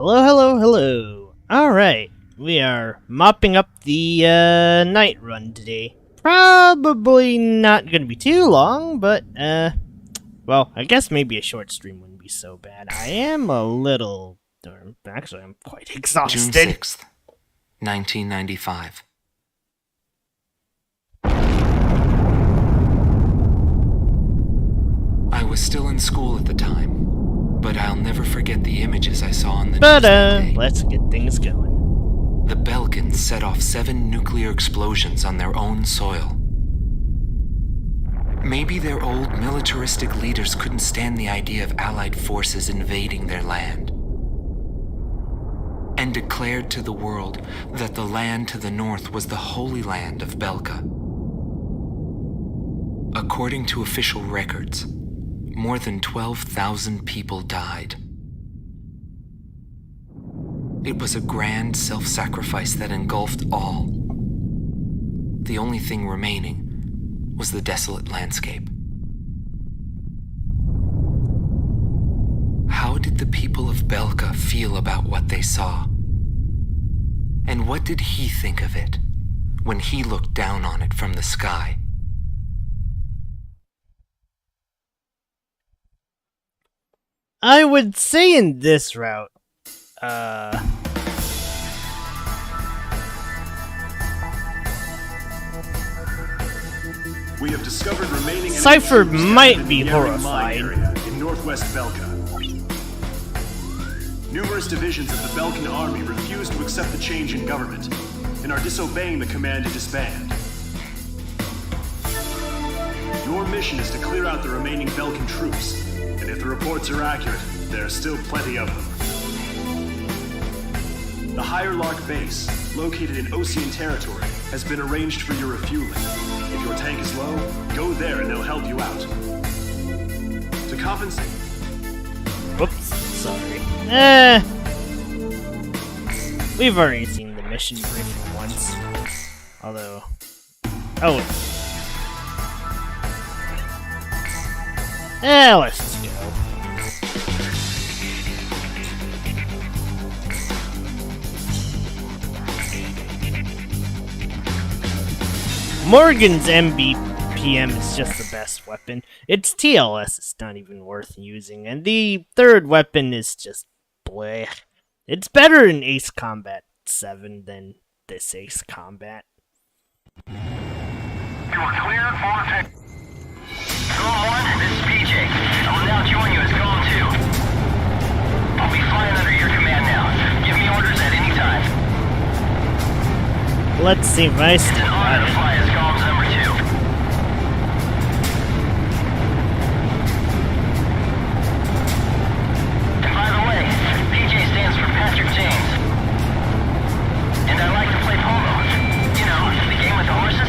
Hello, hello, hello. Alright, we are mopping up the night run today. Probably not gonna be too long, but well, I guess maybe a short stream wouldn't be so bad. I am a little... Actually, I'm quite exhausted. June 6th, 1995. I was still in school at the time, but I'll never forget the images I saw on the news that day. Let's get things going. The Belkans set off 7 nuclear explosions on their own soil. Maybe their old militaristic leaders couldn't stand the idea of Allied forces invading their land, and declared to the world that the land to the north was the Holy Land of Belka. According to official records, more than 12,000 people died. It was a grand self-sacrifice that engulfed all. The only thing remaining was the desolate landscape. How did the people of Belka feel about what they saw? And what did he think of it when he looked down on it from the sky? I would say in this route, We have discovered remaining Cypher enemy troops might in be the horrified. area in northwest Belka. Numerous divisions of the Belkan army refuse to accept the change in government and are disobeying the command to disband. Your mission is to clear out the remaining Belkan troops, and if the reports are accurate, there are still plenty of them. The Higher Lark base, located in Ocean territory, has been arranged for your refueling. If your tank is low, go there and they'll help you out. To compensate... Whoops, sorry. We've already seen the mission briefing once. Although... Oh. Let's just go. Morgan's MBPM is just the best weapon. Its TLS is not even worth using, and the third weapon is just bleh. It's better in Ace Combat 7 than this Ace Combat. You are cleared for attack. Column 1, this is PJ. I will now join you as Column 2. I'll be flying under your command now. Give me orders at any time. Let's see if I It's an honor to fly as Columns number 2. And by the way, PJ stands for Patrick James. And I like to play polo. You know, the game with the horses.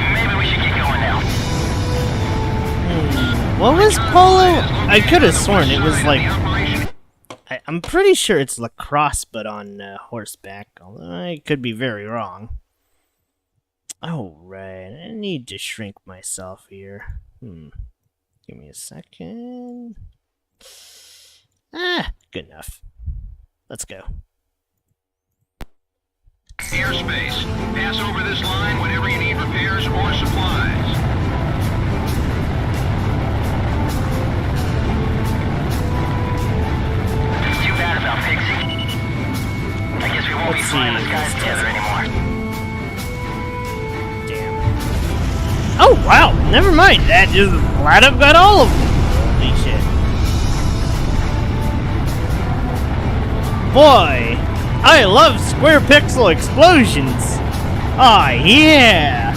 Maybe we should get going now. What was polo? I could have sworn it was like... I'm pretty sure it's lacrosse, but on horseback. Although I could be very wrong. Oh, right. I need to shrink myself here. Give me a second. Good enough. Let's go. Airspace. Pass over this line whenever you need repairs or supplies. It's too bad about Pixie. I guess we won't be Let's flying the see. skies together anymore. Damn. Oh, wow. Never mind. That just flat up got all of them. Holy shit. Boy, I love square pixel explosions. Aw, yeah.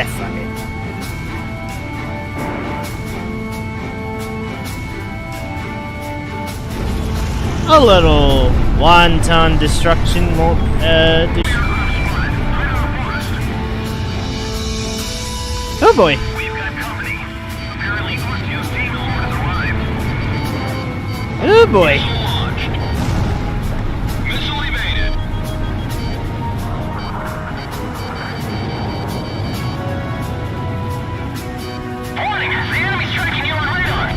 Fuck it. A little wanton destruction won't, Oh boy. We've got company. Apparently Ostio's Demon has arrived. Oh boy. Missile launched. Missile evaded. Warning! The enemy's tracking you on radar!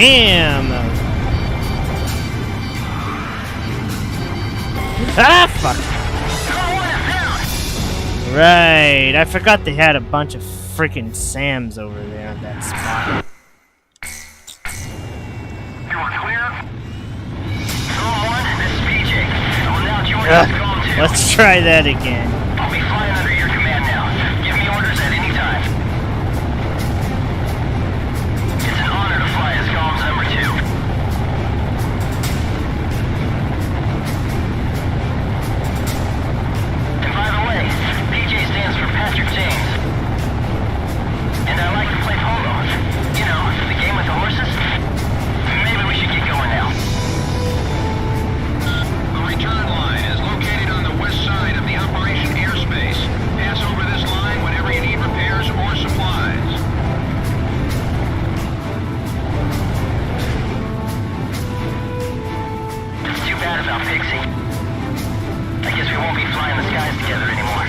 Bam! Ah, fuck! Right, I forgot they had a bunch of freaking Sams over there on that spot. You are clear. Zone 1, this is PJ. I will now join you as Zone 2. Let's try that again. I'll be flying under your command now. Give me orders at any time. It's an honor to fly as Columns number 2. And by the way, PJ stands for Patrick James. And I like to play polo. You know, the game with the horses. Maybe we should get going now. The return line is located on the west side of the operation airspace. Pass over this line whenever you need repairs or supplies. It's too bad about Pixie. I guess we won't be flying the skies together anymore.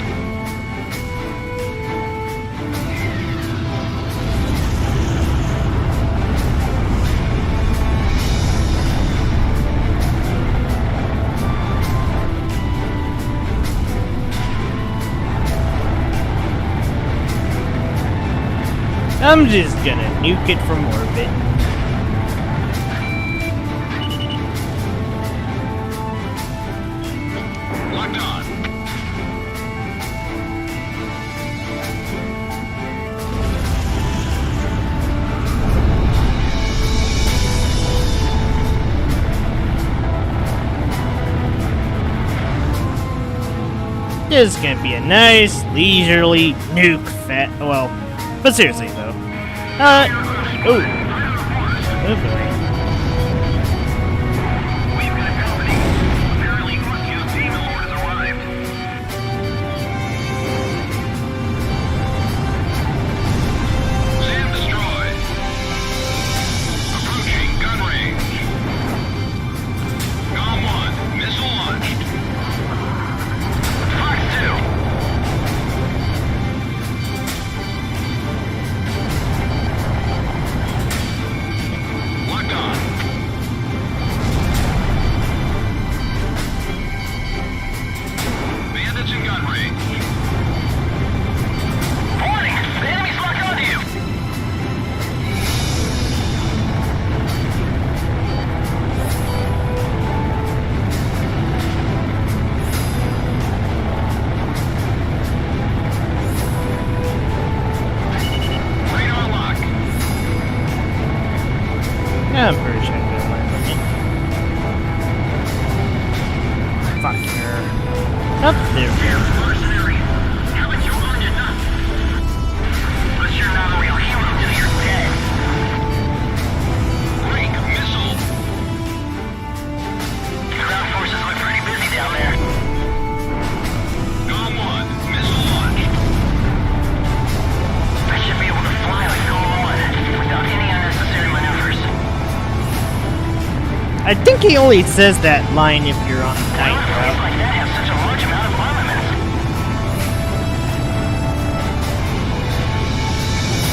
I'm just gonna nuke it from orbit. Locked on. This is gonna be a nice, leisurely nuke well, but seriously though. Oh boy. We've got company. Apparently, Uzu's demon lord has arrived. Sam destroyed. Approaching gun range. Gone 1. Missile launched. Fox 2. Locked on. Bandits in gun range. Warning! The enemy's locked onto you! Radar lock. Yeah, I'm pretty sure I'm gonna land on it. Fuck her. Oh, there we go. Mercenary, haven't you earned enough? But you're not a real hero till you're dead. Break missile. Ground forces look pretty busy down there. Gone 1. Missile launched. I should be able to fly like Column 1 without any unnecessary maneuvers. I think he only says that line if you're on a night Planes route. like that have such a large amount of armaments.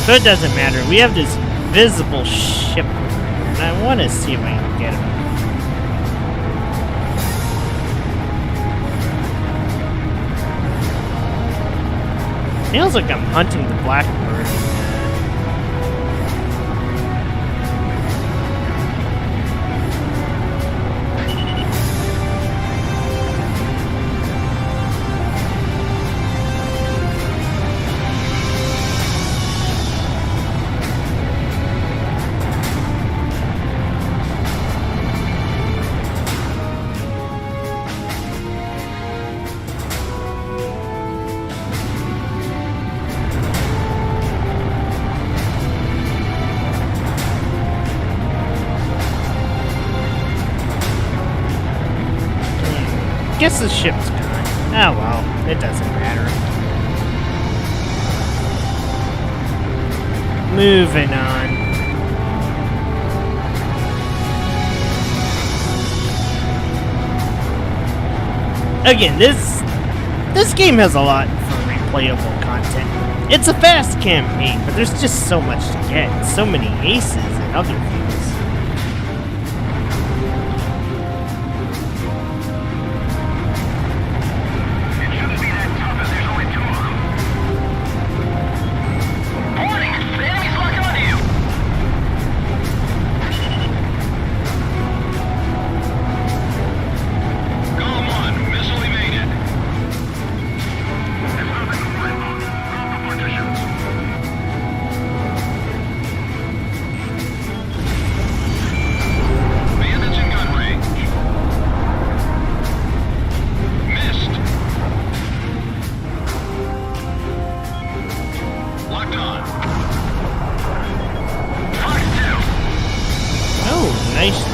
So it doesn't matter. We have this visible ship, and I want to see if I can get him. Feels like I'm hunting the blackbird. Guess the ship's gone. Oh well, it doesn't matter. Moving on. Again, this game has a lot for replayable content. It's a fast campaign, but there's just so much to get. So many aces and other things.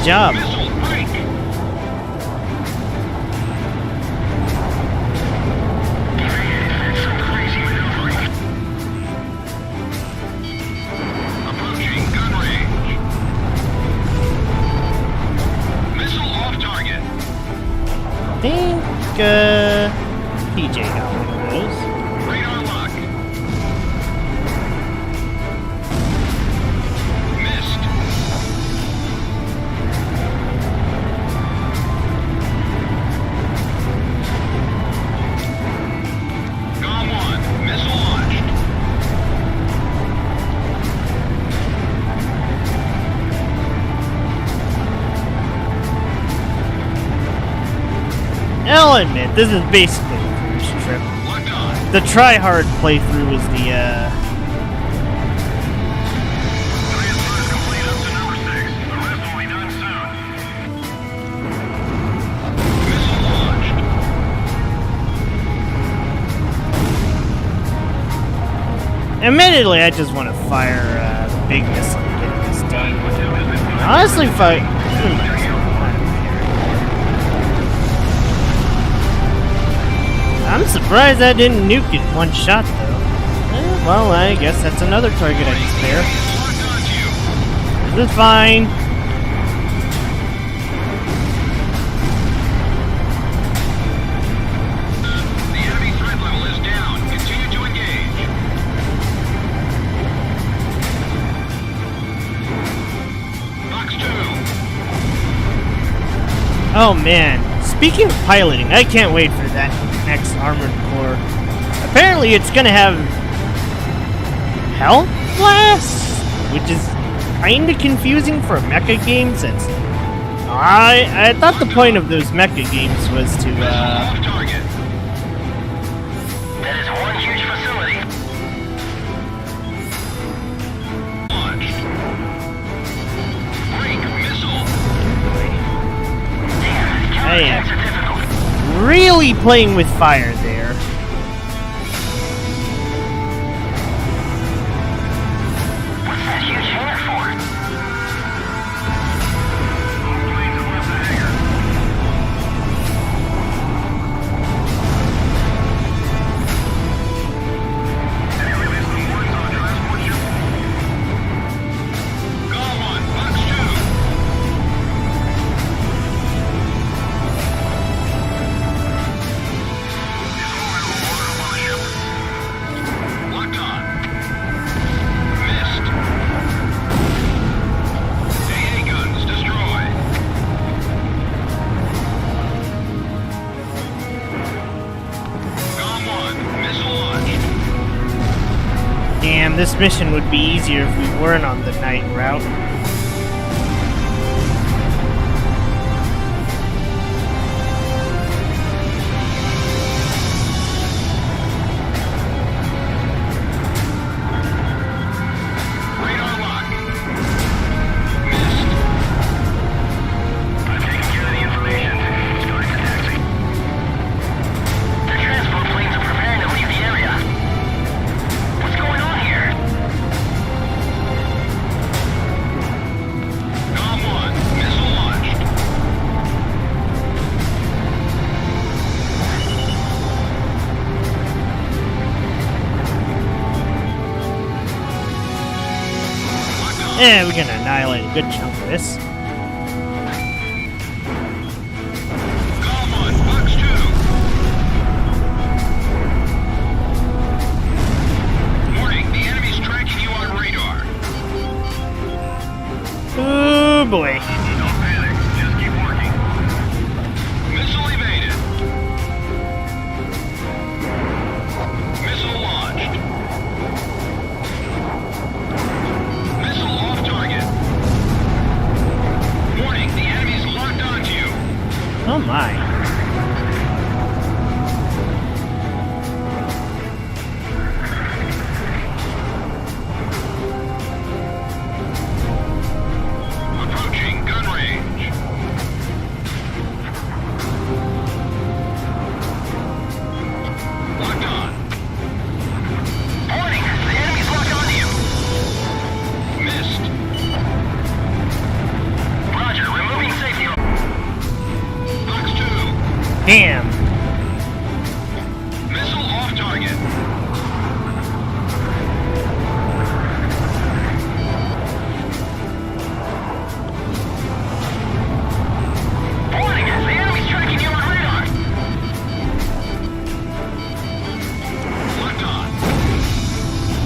job. Missile break. Some crazy maneuvering. Approaching gun range. Missile off target. Think, PJ got one of those. Radar lock. Missed. Gone one. Missile launched. I'll admit, this is basically a cruise trip. Locked on. The try-hard playthrough is the, Transfer's complete up to number 6. The rest will be done soon. Missile launched. Admittedly, I just want to fire the big missile and get this done. Honestly, if I... I'm surprised I didn't nuke it in one shot, though. Well, I guess that's another target I can spare. Locked onto you. This is fine. The enemy threat level is down. Continue to engage. Box 2. Oh man, speaking of piloting, I can't wait for that next Armored Core. Apparently it's gonna have health blasts, which is kinda confusing for a mecha game since I thought the point of those mecha games was to Off target. That is one huge facility. Launched. Break missile. I am Counterattacks are difficult. really playing with fire there. What's that huge hangar for? Planes have left the hangar. Any release the warrants on a transport ship? Gone one. Box 2. Locked on. Missed. AA guns destroyed. Gone one. Missile launched. Damn, this mission would be easier if we weren't on the night route. Radar lock. Missed. I've taken care of the information. Starting for taxi. The transport planes are preparing to leave the area. What's going on here? Gone one. Missile launched. Locked on. Yeah, we're gonna annihilate a good chunk of this. Gone one. Box 2. Warning. The enemy's tracking you on radar. Oh boy. Don't panic. Just keep working. Missile evaded. Missile launched. Missile off target. Warning, the enemy's locked onto you. Oh my. Approaching gun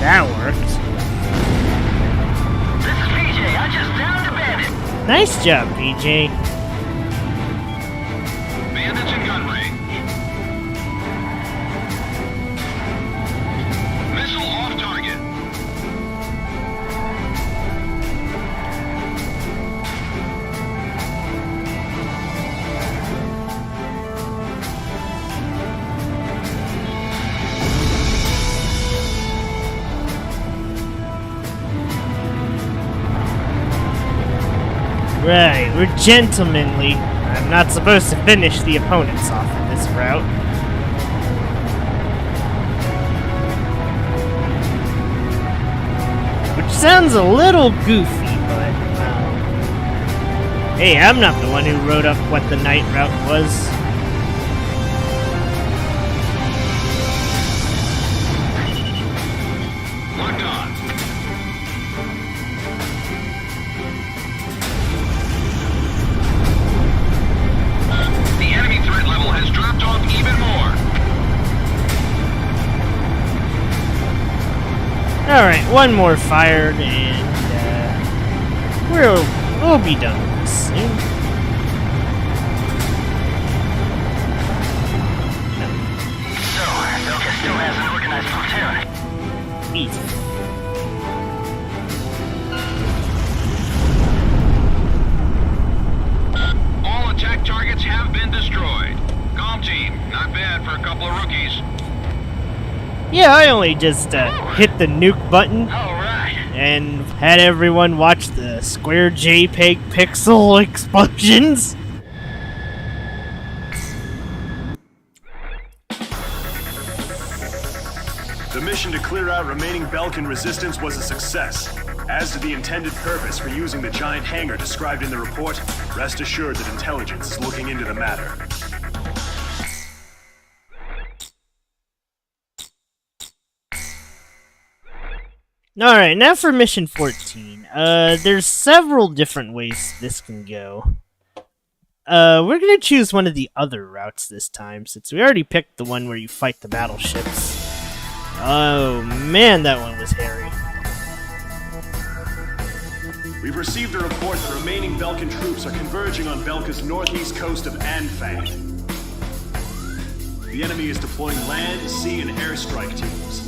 That worked. This is PJ. I just downed a bandit. Nice job, PJ. Bandits in gun range. Missile off target. Right, we're gentlemanly. I'm not supposed to finish the opponents off in this route. Which sounds a little goofy, but, hey, I'm not the one who wrote up what the night route was. Locked on. The enemy threat level has dropped off even more. Alright, one more fired, and, we'll be done with this soon. So, Belka still has an organized platoon. Easy. All attack targets have been destroyed. Calm team, not bad for a couple of rookies. Yeah, I only just, hit the nuke button All right. and had everyone watch the square JPEG pixel explosions. The mission to clear out remaining Belkan resistance was a success. As to the intended purpose for using the giant hangar described in the report, rest assured that intelligence is looking into the matter. Alright, now for mission 14. There's several different ways this can go. We're gonna choose one of the other routes this time, since we already picked the one where you fight the battleships. Oh man, that one was hairy. We've received a report that remaining Belkan troops are converging on Belka's northeast coast of Anfang. The enemy is deploying land, sea, and airstrike teams.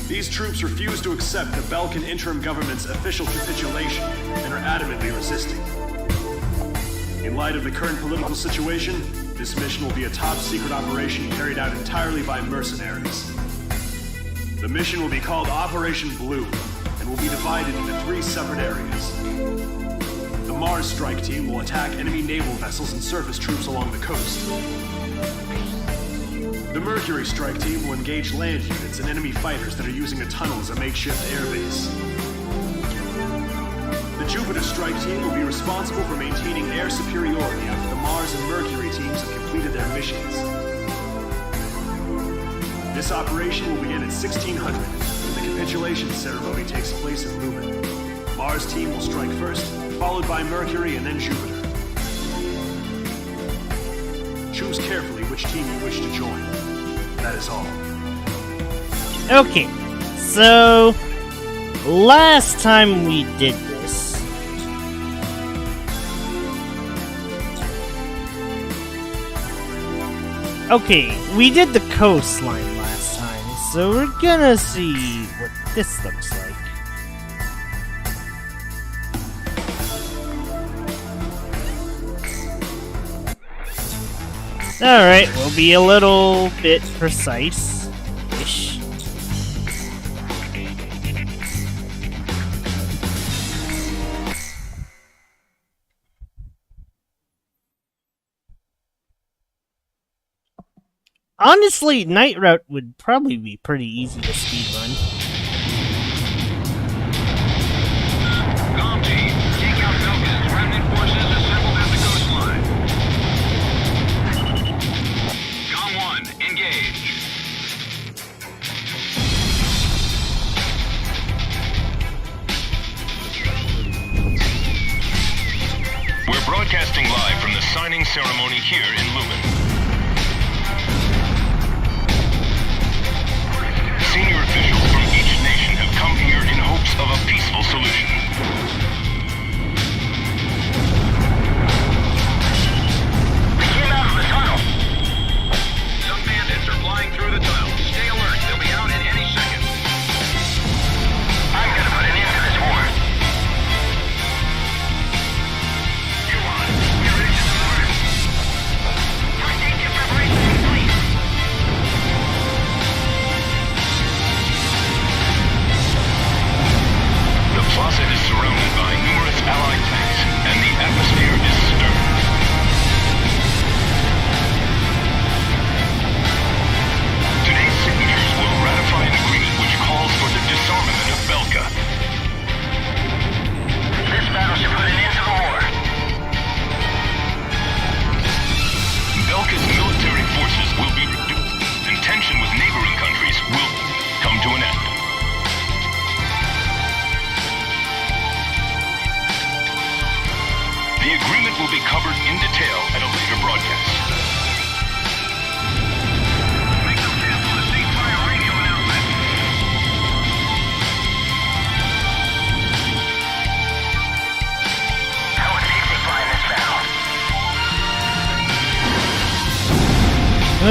These troops refuse to accept the Belkan interim government's official capitulation and are adamantly resisting. In light of the current political situation, this mission will be a top-secret operation carried out entirely by mercenaries. The mission will be called Operation Blue and will be divided into 3 separate areas. The Mars strike team will attack enemy naval vessels and surface troops along the coast. The Mercury strike team will engage land units and enemy fighters that are using a tunnel as a makeshift airbase. The Jupiter strike team will be responsible for maintaining air superiority after the Mars and Mercury teams have completed their missions. This operation will begin at 1600, when the capitulation ceremony takes place in Lumen. Mars team will strike first, followed by Mercury and then Jupiter. Choose carefully which team you wish to join. That is all. Okay, so last time we did this, okay, we did the coastline last time, so we're gonna see what this looks like. Alright, we'll be a little bit precise-ish. Honestly, night route would probably be pretty easy to speedrun. Calm team, take out Belkan's remnant forces assembled at the coastline. Calm 1, engage. We're broadcasting live from the signing ceremony here in Lumen. Senior officials from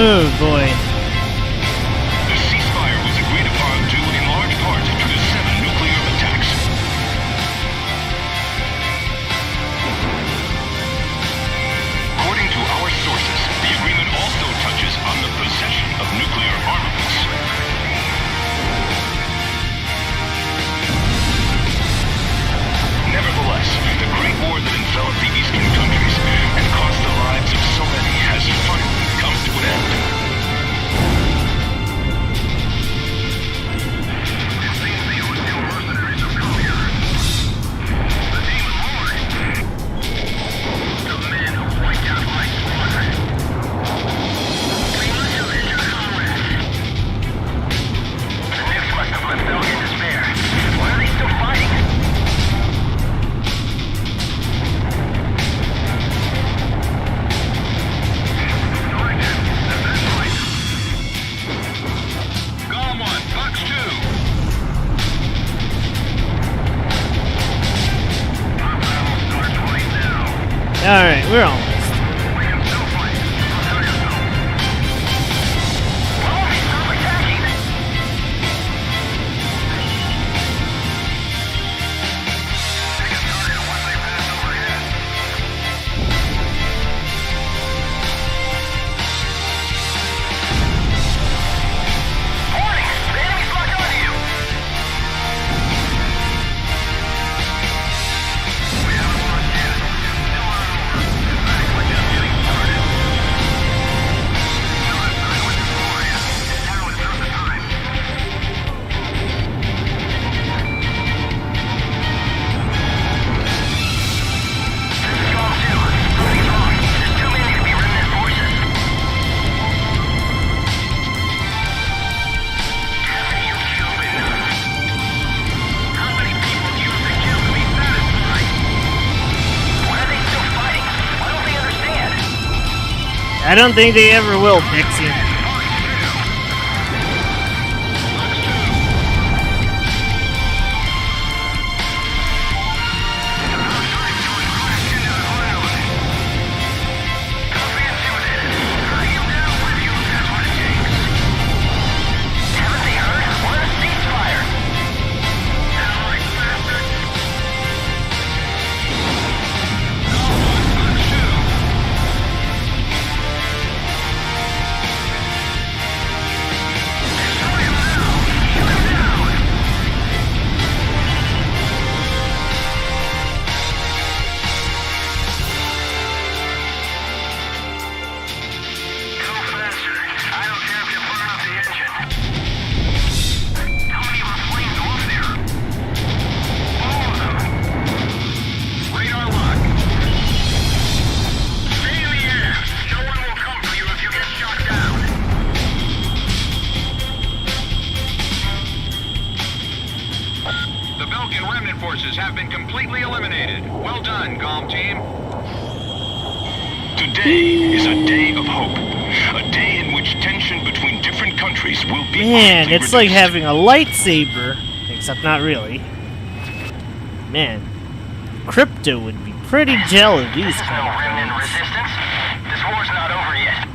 Oh boy. The ceasefire was agreed upon due in large part to the 7 nuclear attacks. According to our sources, the agreement also touches on the possession of nuclear armaments. Nevertheless, the Great War that enveloped the Eastern countries and cost the lives of so many has finally come to an end. It seems the hostile mercenaries have come here. The demon lord. The men who wiped out my squad. We must avenge our comrades. The nukes must have left Belk in despair. Why are they still fighting? Golem 1, Fox 2. Our battle starts right now. Alright, we're almost. We can still fight. Prepare yourself. Why won't they stop attacking? Take a target once they pass overhead. Warning! The enemy's locked onto you! We haven't lost yet. Still not over. In fact, we're just getting started. Still have time with this warrior. Now is not the time. This is Golem 2. Something's wrong. There's too many to be remnant forces. Haven't you killed enough? How many people do you have to kill to be satisfied? Why are they still fighting? Why don't they understand? I don't think they ever will, Pixie. Don't be intimidated. Bring him down with you if that's what it takes. Haven't they heard? We're in a ceasefire. Alright, bastards. Destroy him now. Shoot him down. Go faster. I don't care if you burn up the engine. How many of our planes go up there? All of them. Radar lock. Stay in the air. No one will come for you if you get shot down. The Belkan remnant forces have been completely eliminated. Well done, Golem team. Today is a day of hope. A day in which tension between different countries will be Man, greatly it's like reduced. having a lightsaber. Except not really. Man, Crypto would be pretty jealous of these This is no kind of remnant things. resistance. This war's not over yet.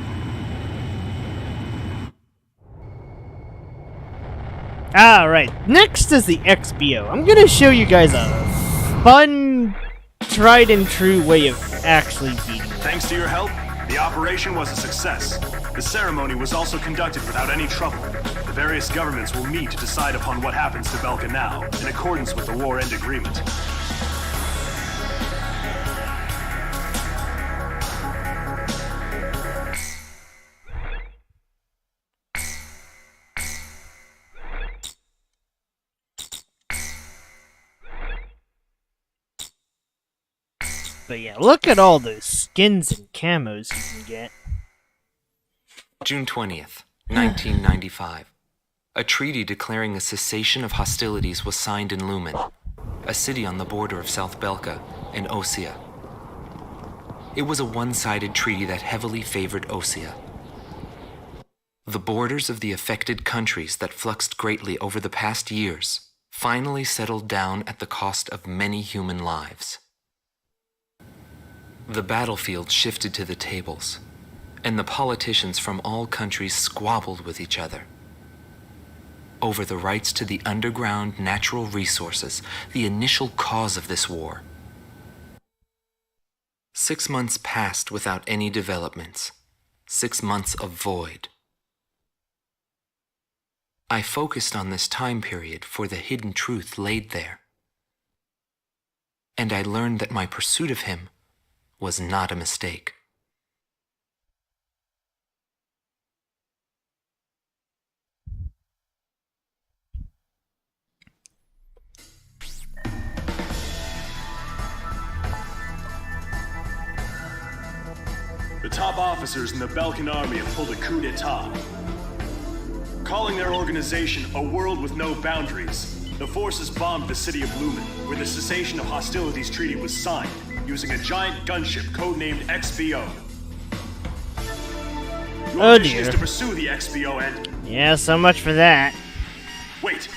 Alright, next is the XBO. I'm gonna show you guys a fun, tried and true way of actually beating them. Thanks to your help, the operation was a success. The ceremony was also conducted without any trouble. The various governments will meet to decide upon what happens to Belka now, in accordance with the war end agreement. But yeah, look at all those skins and camos you can get. June 20th, 1995. A treaty declaring a cessation of hostilities was signed in Lumen, a city on the border of South Belka and Osea. It was a one-sided treaty that heavily favored Osea. The borders of the affected countries that fluxed greatly over the past years finally settled down at the cost of many human lives. The battlefield shifted to the tables. and the politicians from all countries squabbled with each other over the rights to the underground natural resources, the initial cause of this war. 6 months passed without any developments. 6 months of void. I focused on this time period for the hidden truth laid there. And I learned that my pursuit of him was not a mistake. The top officers in the Belkan army have pulled a coup d'etat. Calling their organization a world with no boundaries, the forces bombed the city of Lumen, where the cessation of hostilities treaty was signed, using a giant gunship codenamed XBO. Your Oh mission is dear. to pursue the XBO and... Yeah, so much for that. Wait!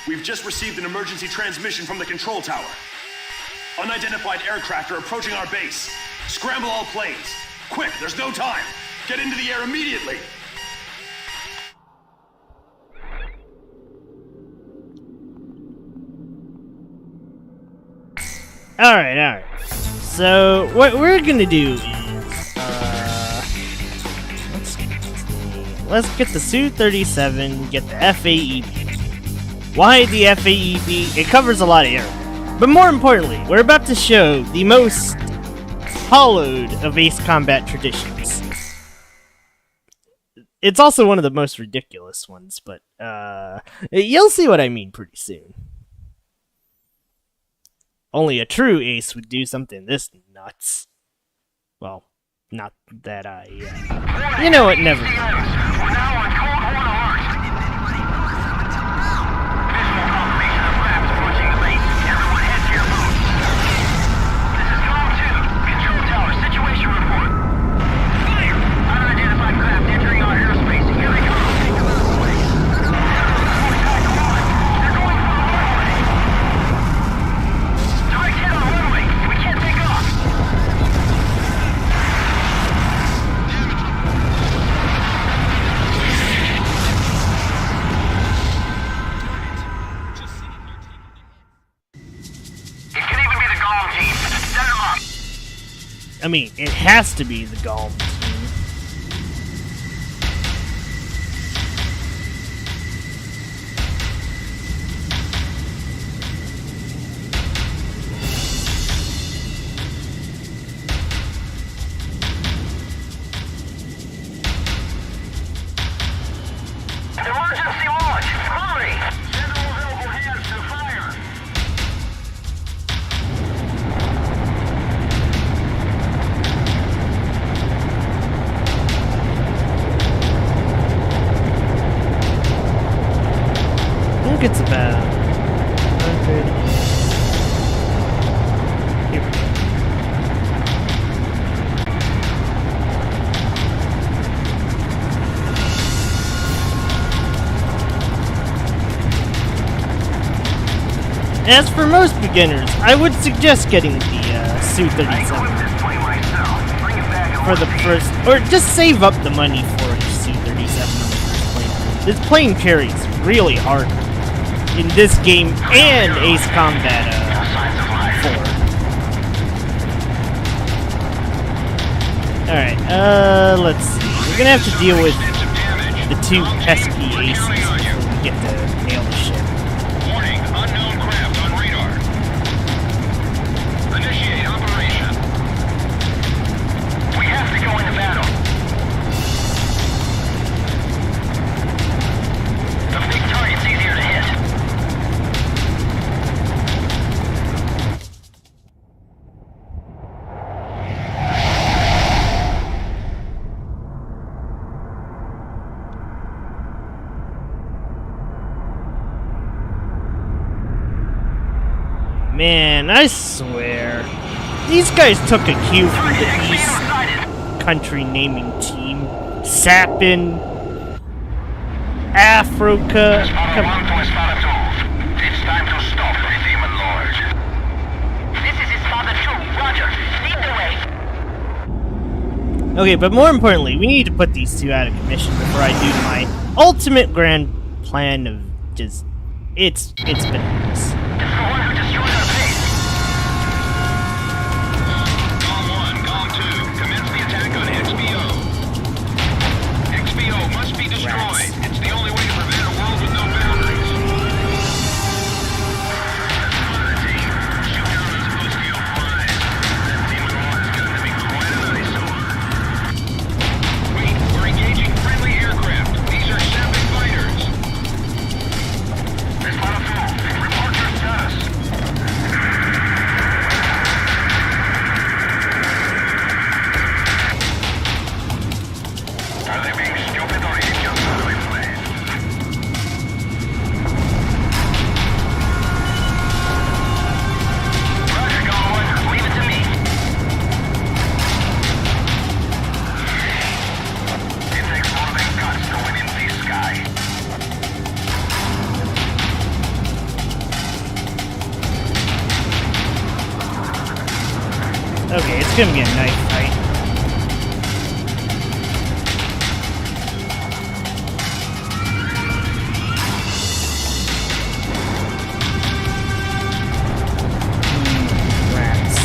We've just received an emergency transmission from the control tower. Unidentified aircraft are approaching our base. Scramble all planes. Quick, there's no time. Get into the air immediately. Alright. So, what we're gonna do is, let's get the Su-37, get the FAEB. Why the FAEB? It covers a lot of area. But more importantly, we're about to show the most hollowed of Ace Combat traditions. It's also one of the most ridiculous ones, but, you'll see what I mean pretty soon. Only a true ace would do something this nuts. Well, not that I, you know what, never mind. We're now on Cold Horn alert. Visual confirmation of craft approaching the base. Everyone head to your boots. This is Clung 2. Control tower, situation report. Fire! Unidentified craft entering our airspace. Here they come. Attack one. They're going for the runway. Direct hit on runway. We can't take off. It could even be the Golem team. Set them up. I mean, it has to be the Golem team. Emergency launch. Hurry. Send all available hands to fire. I think it's about 100. Here we go. As for most beginners, I would suggest getting the Su-37 for the first, or just save up the money for a Su-37 on the first plane. This plane carries really hard in this game and Ace Combat 4. Alright, let's see. We're gonna have to deal with the two pesky aces before we get to nail the ship. Warning, unknown craft on radar. Initiate operation. We have to go into battle. The big target's easier to hit. Man, I swear. These guys took a cue from the XBO East sighted. country naming team. Sapin, Africa. Espada 1 to Espada 2. It's time to stop the Demon Lord. This is Espada 2. Roger. Lead the way. Okay, but more importantly, we need to put these two out of commission before I do my ultimate grand plan of just... It's bananas. It's the one who destroyed our base. Column 1, Column 2, commence the attack on XBO. XBO must be destroyed. It's the only way to prevent a world with no boundaries. Wait, we're engaging friendly aircraft. These are Seven fighters. Report your status. Are they being stupid or is it just how they play? Roger, Colin 1. Leave it to me. It takes more than guts to win in this sky. Okay, it's gonna be a knife fight. Rats.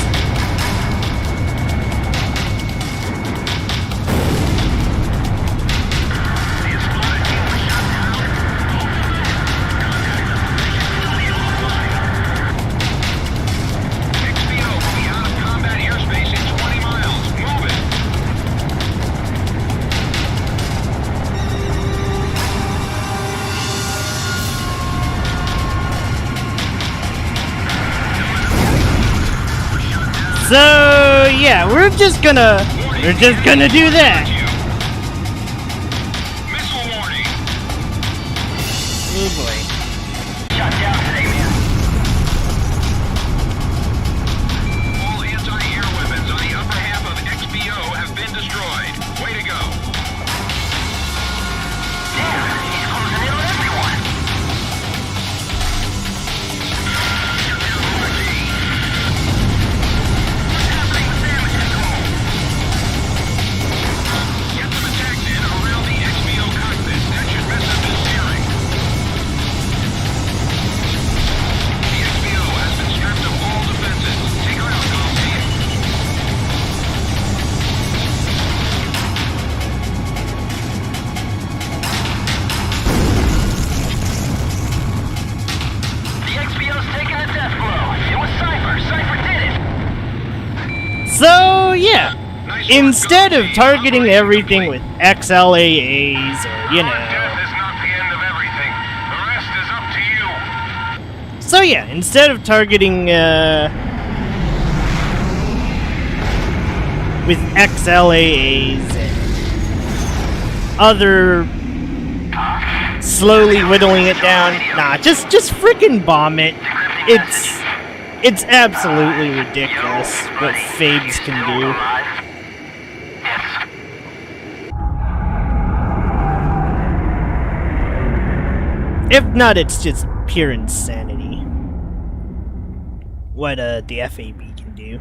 XBO will be out of combat airspace in 20 miles. Move it. So yeah, we're just gonna do that. Missile warning. Oh boy. Shut down today, man. All anti-air weapons on the upper half of XBO have been destroyed. Way to go. Damn, he's closing in on everyone. Get some attacks in around the XBO cockpit. That should mess up the steering. The XBO has been stripped of all defenses. Take her out, Column. The XBO's taking a death blow. It was Cypher. Cypher did it. So yeah, Nice work, instead of Column. targeting everything with XLAAs or Death is not the end of everything. The rest is up to you. So yeah, instead of targeting with XLAAs and other slowly whittling it down, nah, just freaking bomb it. It's absolutely ridiculous what Fabes can do. Yes. If not, it's just pure insanity. What the FAB can do.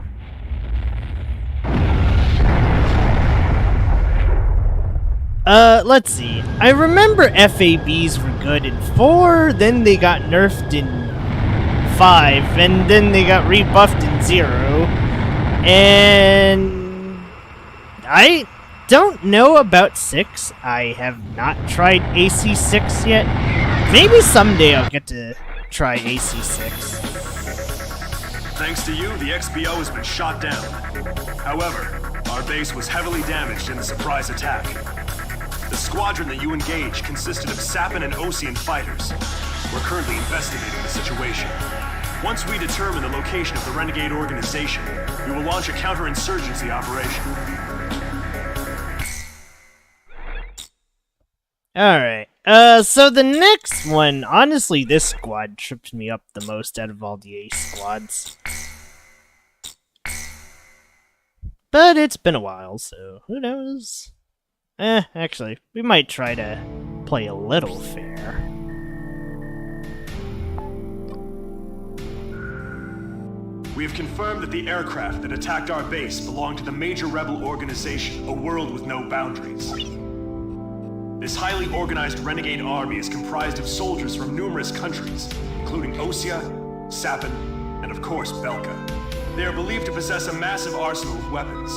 Let's see. I remember FABs were good in 4, then they got nerfed in 5, and then they got rebuffed in 0. And I don't know about 6. I have not tried AC6 yet. Maybe someday I'll get to try AC6. Thanks to you, the XBO has been shot down. However, our base was heavily damaged in the surprise attack. The squadron that you engaged consisted of Sapin and Osean fighters. We're currently investigating the situation. Once we determine the location of the renegade organization, we will launch a counterinsurgency operation. Alright. So the next one, honestly, this squad tripped me up the most out of all the Ace squads. But it's been a while, so who knows? Actually, we might try to play a little fair. We have confirmed that the aircraft that attacked our base belonged to the major rebel organization, A World with No Boundaries. This highly organized renegade army is comprised of soldiers from numerous countries, including Osea, Sapin, and of course Belka. They are believed to possess a massive arsenal of weapons.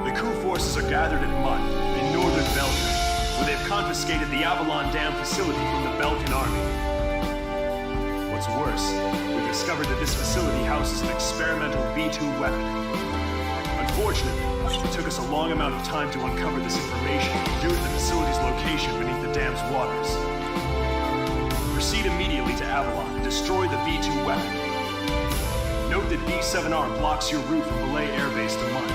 The coup forces are gathered at Mund, in northern Belka, where they've confiscated the Avalon Dam facility from the Belkan army. What's worse, we've discovered that this facility houses an experimental V2 weapon. Unfortunately, it took us a long amount of time to uncover this information due to the facility's location beneath the dam's waters. Proceed immediately to Avalon and destroy the V2 weapon. Note that B7R blocks your route from Belay Air Base to Mund.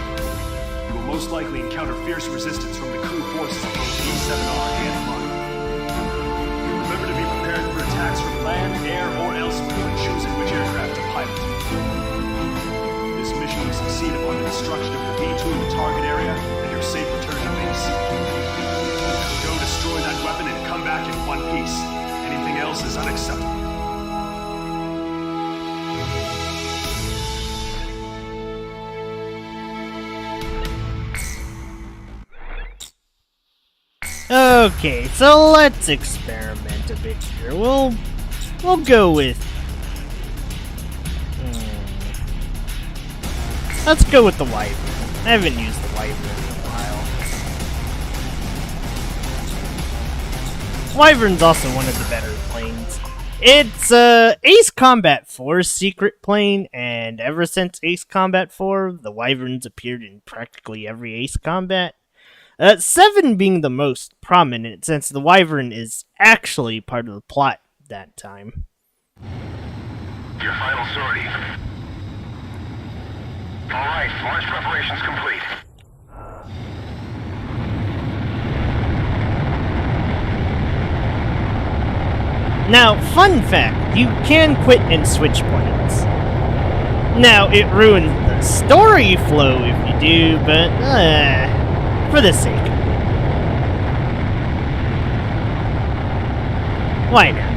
You will most likely encounter fierce resistance from the crew forces of both B7R and Mund. Remember to be prepared for attacks from land, air, or elsewhere when choosing which aircraft to pilot. This mission will succeed upon the destruction of the V2 in the target area and your safe return to base. Now go destroy that weapon and come back in one piece. Anything else is unacceptable. Okay, so let's experiment a bit here. We'll go with. Let's go with the Wyvern. I haven't used the Wyvern in a while. Wyvern's also one of the better planes. It's Ace Combat 4's secret plane, and ever since Ace Combat 4, the Wyverns appeared in practically every Ace Combat. 7 being the most prominent, since the Wyvern is actually part of the plot that time. Your final sortie. Alright, launch preparations complete. Now, fun fact, you can quit and switch planes. Now, it ruins the story flow if you do, but for the sake of it. Why not?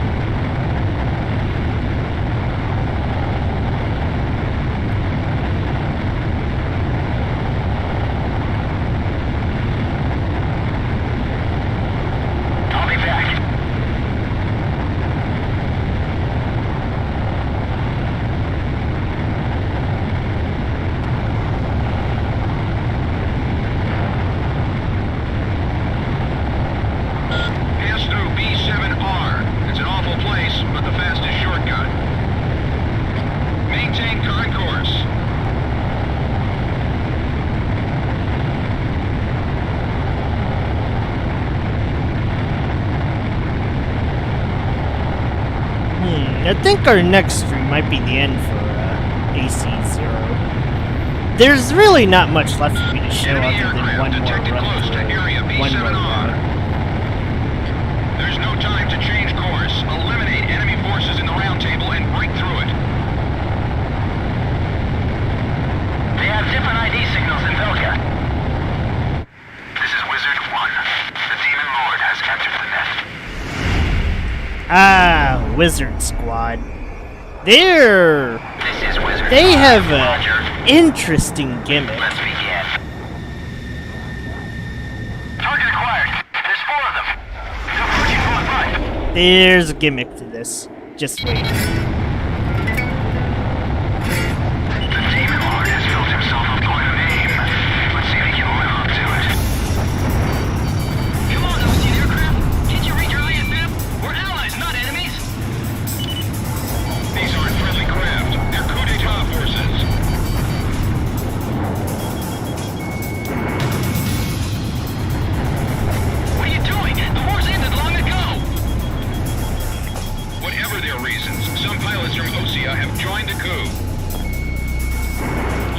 I'll be back. Pass through B7R. It's an awful place, but the fastest shortcut. Maintain current course. I think our next stream might be the end for AC0. There's really not much left for me to show Enemy other than aircraft one more detected run close to area one more B7R. run. There's no time to change course. Eliminate enemy forces in the round table and break through it. They have different ID signals in Belka. This is Wizard 1. The Demon Lord has captured the net. Ah, Wizard Squad. They're... This is Wizard They 5. have Roger. an interesting gimmick. Let's begin. Target acquired. There's 4 of them. They're approaching from the front. There's a gimmick to this. Just wait. The Demon Lord has built himself up quite a name. Let's see if he can live up to it. Come on, OC aircraft. Can't you read your ISM? We're allies, not enemies. These aren't friendly craft. They're coup d'etat forces. What are you doing? The war's ended long ago. Whatever their reasons, some pilots from Osea have joined the coup.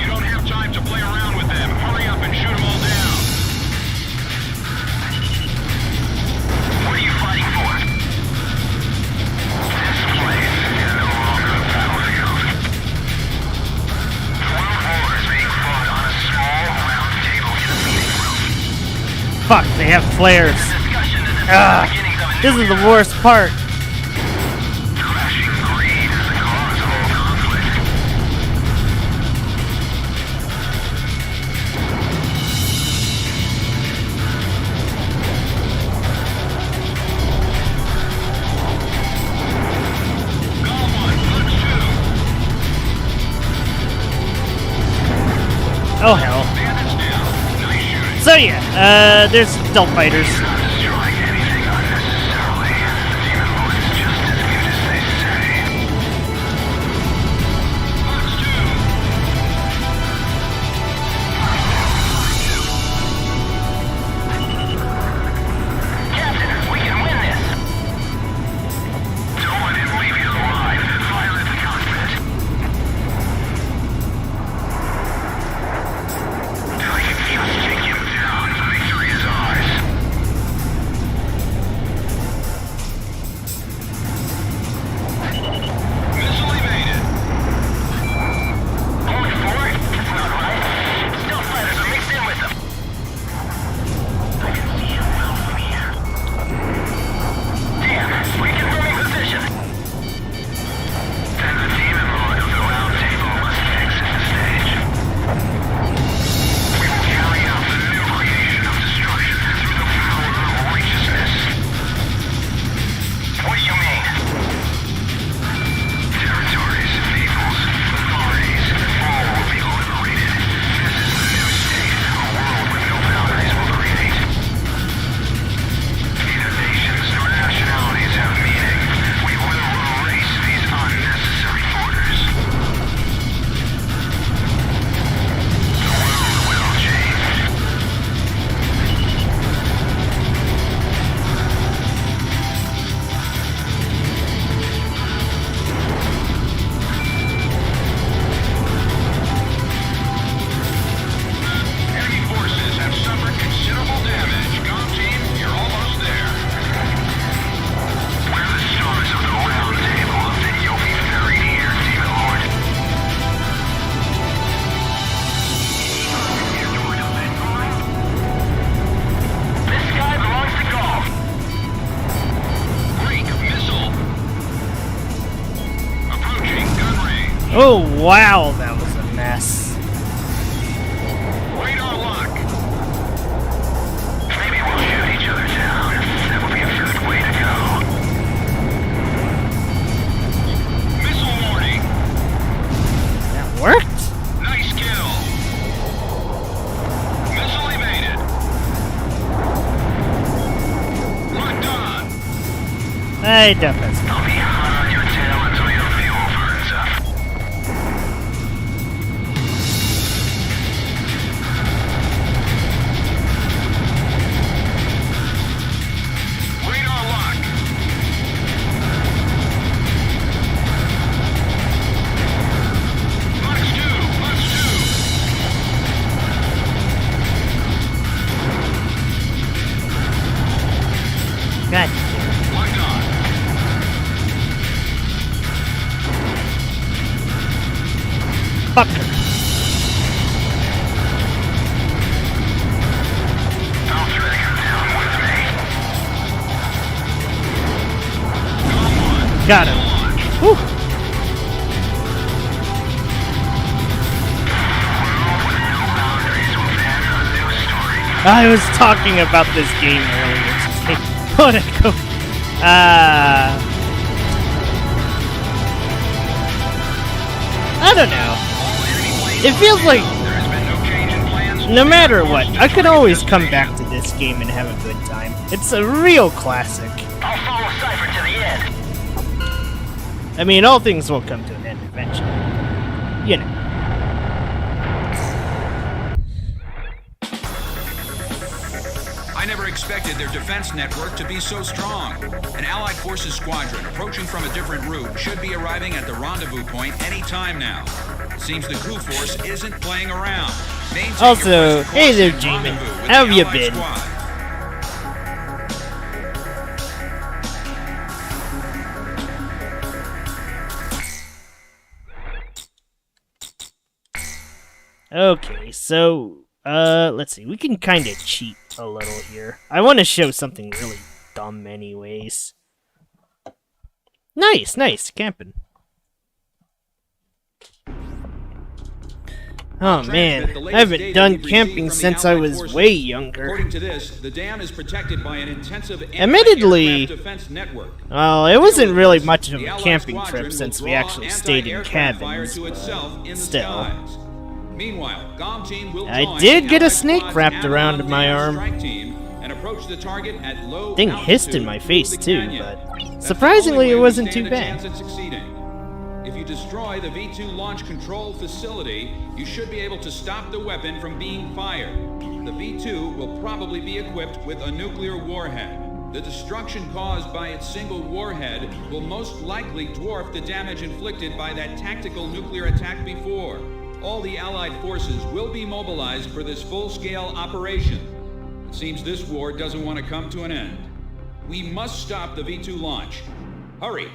You don't have time to play around with them. Hurry up and shoot them all down. What are you fighting for? This place is no longer a battlefield. The World War is being fought on a small round table in a meeting room. Fuck, they have flares. Discussion to discuss Ah, the beginnings of a this new is the era. worst part. Crashing greed is the cause of all Oh hell. Bandits down. Nice shooting. So yeah, there's stealth fighters. Destroying anything unnecessarily. The demon lord is just as good as they say. Box 2. Captain, we can win this. Don't let him leave you alive. Fire at the cockpit. If I can just take him down, victory is ours. Missile evaded. Only 4? That's not right. Stealth fighters are mixed in with them. I can see him well from here. Damn, reconfirming position. Then the demon lord of the round table must exit the stage. We will carry out the new creation of destruction through the power of righteousness. What do you mean? Territories, peoples, authorities, all will be liberated. This is the new state, a world with no boundaries will create. Neither nations nor nationalities have meaning. We will erase these unnecessary borders. The world will change. Enemy forces have suffered considerable damage. Com team, you're almost there. We're the stars of the round table, and you'll be buried here, Demon Lord. This sky belongs to Gaul. Greek missile. Approaching gun range. Oh wow, that was a mess. Radar lock. Maybe we'll shoot each other down. That would be a good way to go. Missile warning. That worked? Nice kill. Missile evaded. Locked on. Hey, defense. I'll be hot on your tail until your fuel burns up. Radar lock. Box 2. Box 2. God. Locked on. Fucker. I'll drag him down with me. Got him. Whew. Boundaries will then a new story. I was talking about this game earlier today. What a go. I don't know. It feels like There has been no change in plans. no matter what, I could always come back to this game and have a good time. It's a real classic. I'll follow Cypher to the end. I mean, all things will come to an end eventually. You know. I never expected their defense network to be so strong. An Allied Forces squadron approaching from a different route should be arriving at the rendezvous point any time now. Seems the coup force isn't playing around. Maintain your Also, present hey course there, and G-Man. rendezvous with How the have you Allied been? squad. Okay, so, let's see. We can kind of cheat a little here. I want to show something really dumb anyways. Nice, camping. Oh man, I haven't done camping since I was way younger. According to this, the dam is protected by an intensive Admittedly, anti-aircraft defense network. well, it wasn't really much of The a Allied camping squadron trip since will we draw actually stayed in anti-aircraft fire cabins, to itself in the still. skies. Meanwhile, GOM team will I join did the get a Allied snake squad's wrapped around Avalon my Dam arm. strike team and approach the target at low Thing hissed in altitude my through face the too, canyon. but That's surprisingly the it only way we wasn't stand too a bad. chance at succeeding. If you destroy the V2 launch control facility, you should be able to stop the weapon from being fired. The V2 will probably be equipped with a nuclear warhead. The destruction caused by its single warhead will most likely dwarf the damage inflicted by that tactical nuclear attack before. All the Allied forces will be mobilized for this full-scale operation. It seems this war doesn't want to come to an end. We must stop the V2 launch. Hurry!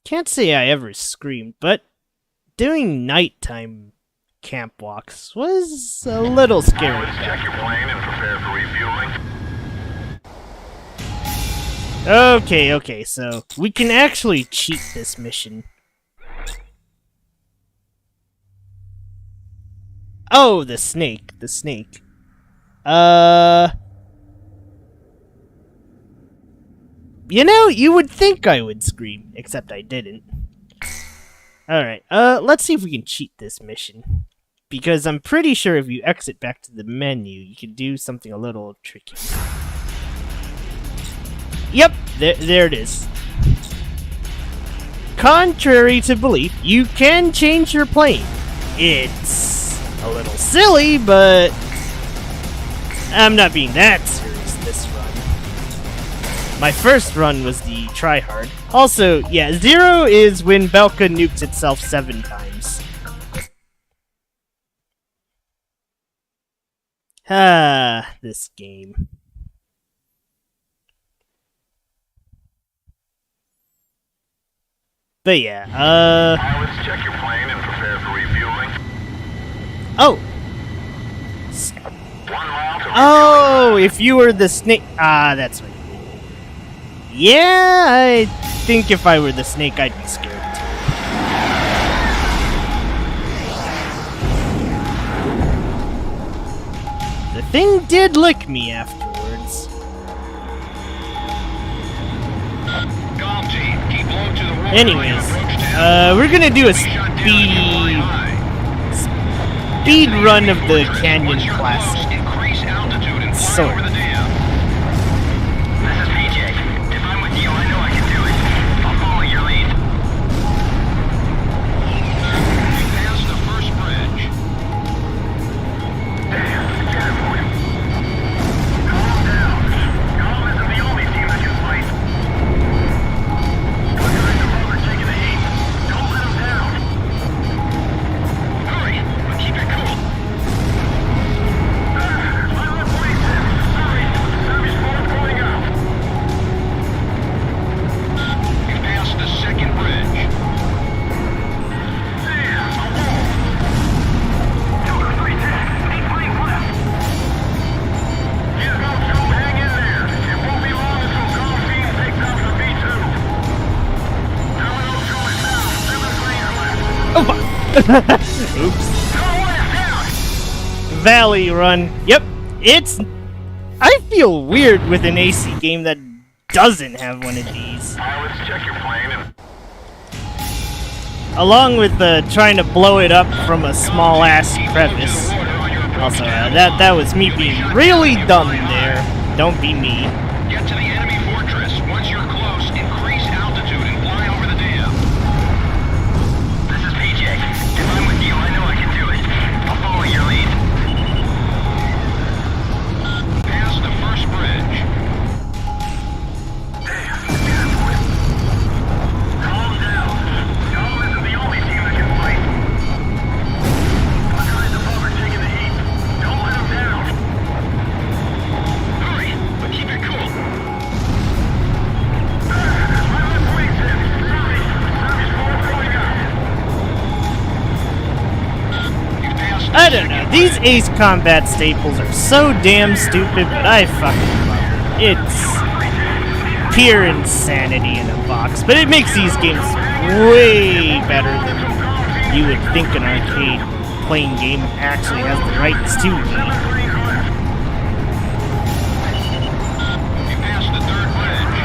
Can't say I ever screamed, but doing nighttime camp walks was a little scary. Check your plane and prepare for refueling. Okay, so we can actually cheat this mission. Oh, the snake. You know, you would think I would scream, except I didn't. Alright, let's see if we can cheat this mission. Because I'm pretty sure if you exit back to the menu, you can do something a little tricky. Yep, there it is. Contrary to belief, you can change your plane. It's a little silly, but I'm not being that serious this run. My first run was the tryhard. Also, yeah, 0 is when Belka nukes itself 7 times. This game. But yeah, Pilots, check your plane and prepare for refueling. oh! 1 mile to Oh, if you were the snake... that's right. Yeah, I think if I were the snake, I'd be scared too. The thing did lick me afterwards. GOM team, keep low to the water. Anyways, we're gonna do a speed run of the Canyon Classic. Increase altitude and fly Sort over the of. dam. This is PJ. If I'm with you, I know I can do it. I'll follow your lead. We passed the first bridge. Damn, get it for him. Calm down. GOM isn't the only team that can fight. Our guys above are taking the heat. Don't let them down. Hurry, but keep it cool. We passed the second bridge. Oops. Valley Run. Yep, it's... I feel weird with an AC game that doesn't have one of these. Pilots, check your plane and Along with trying to blow it up from a small-ass crevice. Also, that was me being really dumb there. Don't be me. Get to the enemy fortress. Once you're close, increase altitude and fly over the dam. this is PJ. If I'm with you, I know I can do it. I'll follow your lead. Past the first bridge. Calm down. GOM isn't the only team that can fight. Our guys above are taking the heat. Don't let them down. Hurry, but keep it cool. You passed I don't know, these Ace Combat staples are so damn stupid, but I fucking love it. It's pure insanity in a box, but it makes these games way better than you would think an arcade playing game actually has the rights to be. You passed the third bridge.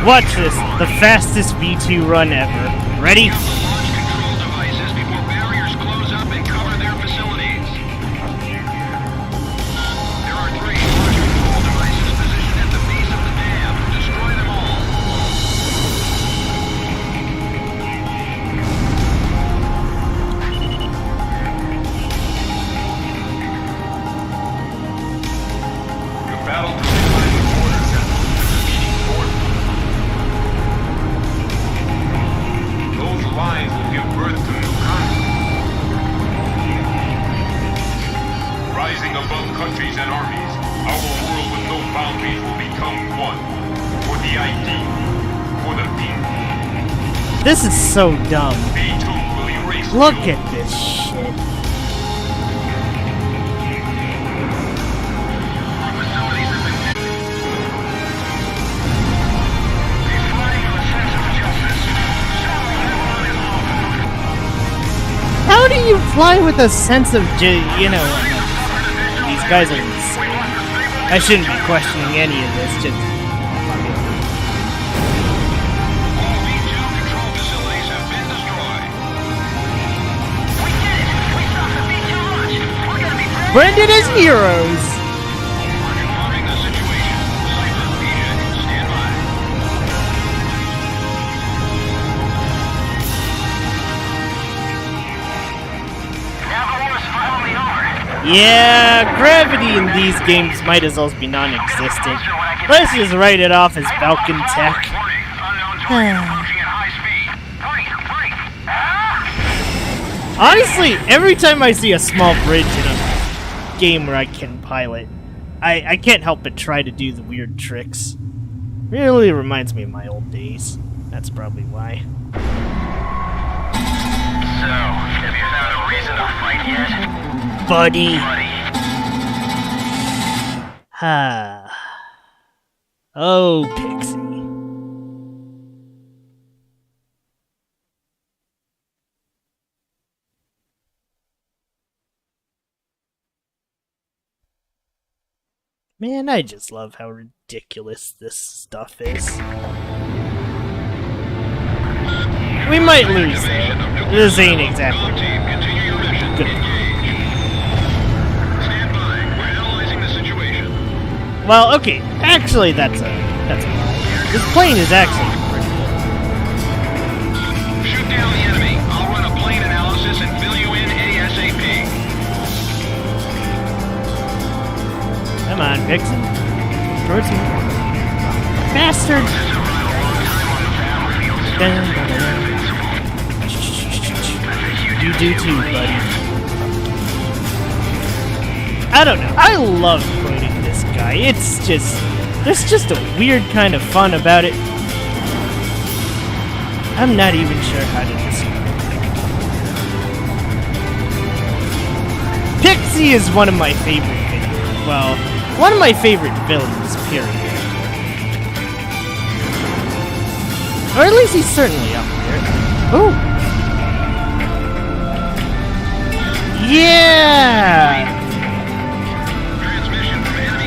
Watch this. The fastest V2 run ever. Ready? Launch control devices before barriers close up and cover their facilities. There are 3 launch control devices positioned at the base of the dam. Destroy them all. The battle to realize the border settlement is proceeding northward. Those lines will give birth to new conflicts. Rising above countries and armies, our world with no boundaries will become one. For the idea, for the people. This is so dumb. V2 will erase Look you. at this shit. Our facilities have been... They're flying with a sense of justice. Someone is How do you fly with a sense of, these guys are insane. I shouldn't be questioning any of this, just... All V2 control facilities have been destroyed. We did it! We stopped the B-2 launch! We're gonna be proud. Branded as heroes! We're confirming the situation. Cypher, PJ, stand by. Now the war is finally over. Yeah, gravity in these games might as well be non-existent. Let's just write it off as Belkan tech. Warning, unknown target approaching at high speed. Break! Ah! Honestly, every time I see a small bridge in a game where I can pilot, I can't help but try to do the weird tricks. Really reminds me of my old days. That's probably why. So, have you found a reason to fight yet? Buddy! Buddy. Ha. Oh, Pixie. Man, I just love how ridiculous this stuff is. We might lose though. This ain't exactly Team, continue your mission. good. Stand by. We're analyzing the situation. Well, okay, actually that's a lie. This plane is actually pretty good. Shoot down the enemy. I'll run a plane analysis and fill you in ASAP. Come on, Vixen. Towards me. Bastard! You do too, buddy. I don't know. I love quoting this guy. It's just... There's just a weird kind of fun about it. I'm not even sure how to describe it. Pixie is one of my favorite videos. Well, one of my favorite villains, period. Or at least he's certainly up there. Ooh! Yeah!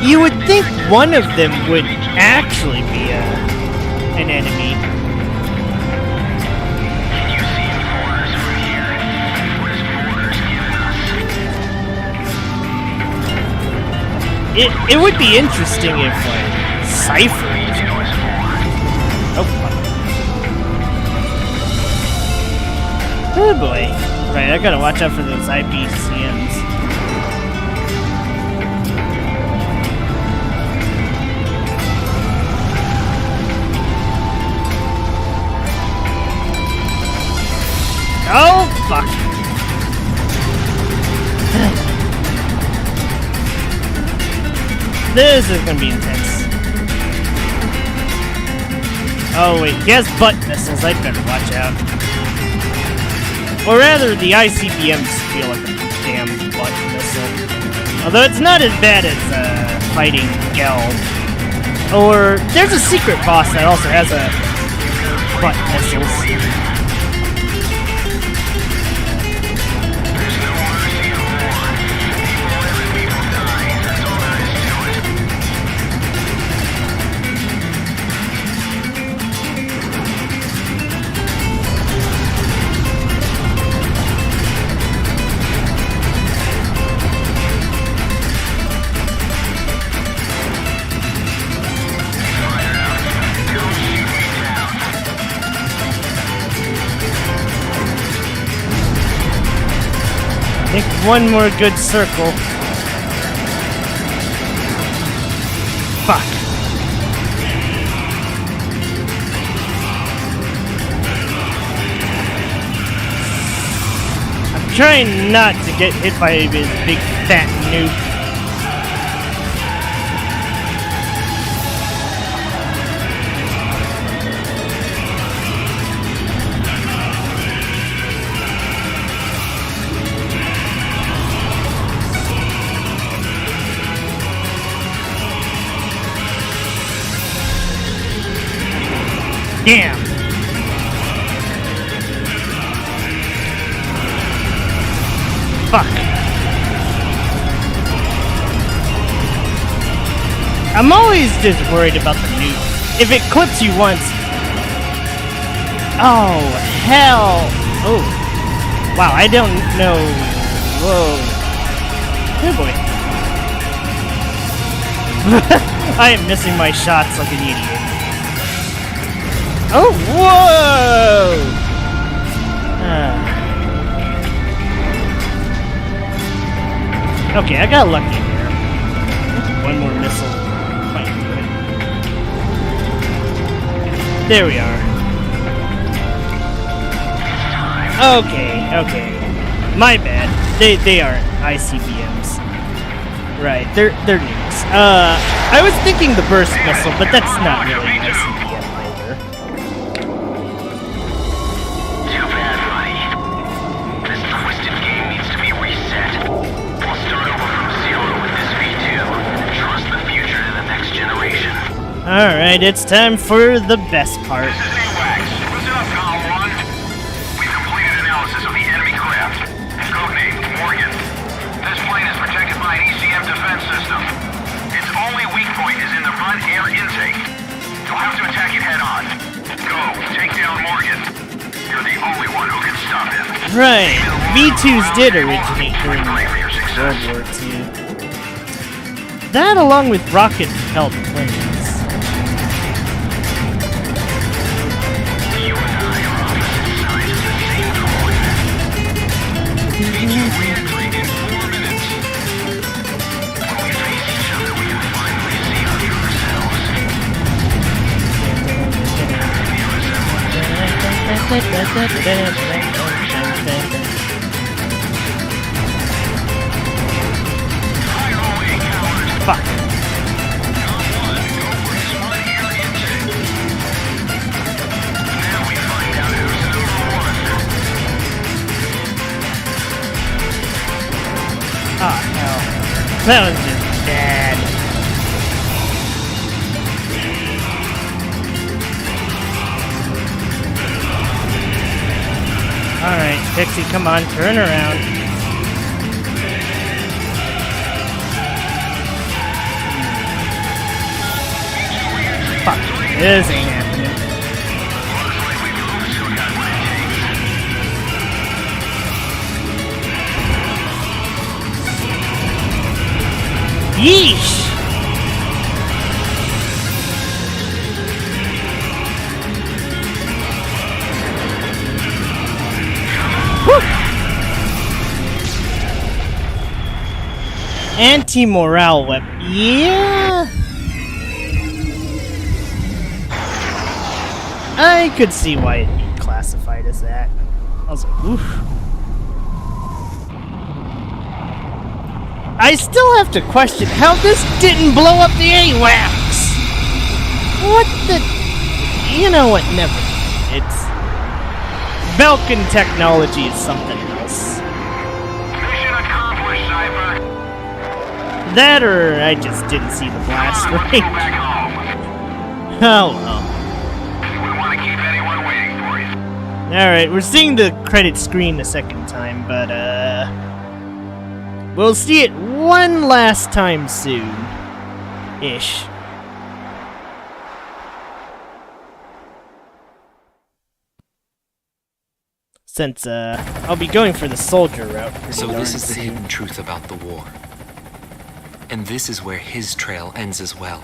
You would think one of them would actually be an enemy. Can you see any borders from here? What is borders giving us? It would be interesting if, like, Cypher was... Oh, oh boy. Right, I gotta watch out for those IPCMs. Oh, fuck. This is gonna be intense. Oh wait, he has butt missiles, I'd better watch out. Or rather, the ICBMs feel like a damn butt missile. Although it's not as bad as fighting Gel. Or there's a secret boss that also has a butt missiles. think one more good circle. Fuck. I'm trying not to get hit by this big fat nuke. Damn. Fuck. I'm always just worried about the nuke. If it clips you once... Oh, hell. Oh. Wow, I don't know. Whoa. Oh boy. I am missing my shots like an idiot. Oh, whoa! Okay, I got lucky there. One more missile might do it. There we are. Okay. My bad. They aren't ICBMs. Right, they're nukes. I was thinking the burst missile, but that's not really an ICBM either. Too bad, buddy. This twisted game needs to be reset. We'll start over from zero with this V2. Trust the future to the next generation. Alright, it's time for the best part. This is AWACS. Listen up, Column 1. We've completed analysis of the enemy craft. Codename Morgan. This plane is protected by an ECM defense system. Its only weak point is in the front air intake. You'll have to attack it head on. Go, take down Morgan. You're the only one who can stop him. Right, V2s did originate during World War II. That along with rocket-propelled planes. You and I are opposite sides of the same coin. Re-entry in 4 minutes. When we face each other, we can finally see our true selves. Fuck. Oh, hell. That was just bad. Alright, Pixie, come on, turn around. Fuck, this ain't happening. Yeesh! Anti-morale weapon. Yeah. I could see why it'd be classified as that. I was like, oof. I still have to question how this didn't blow up the AWACS. What the? You know what? Never. It's Belkan technology is something else. Mission accomplished, Cypher. That or I just didn't see the blast Come on, let's range. go back home. Oh well. We want to keep anyone waiting for you. Alright, we're seeing the credit screen the second time, but we'll see it one last time soon. Ish. Since I'll be going for the soldier route. pretty So this is the darn soon. hidden truth about the war. And this is where his trail ends as well.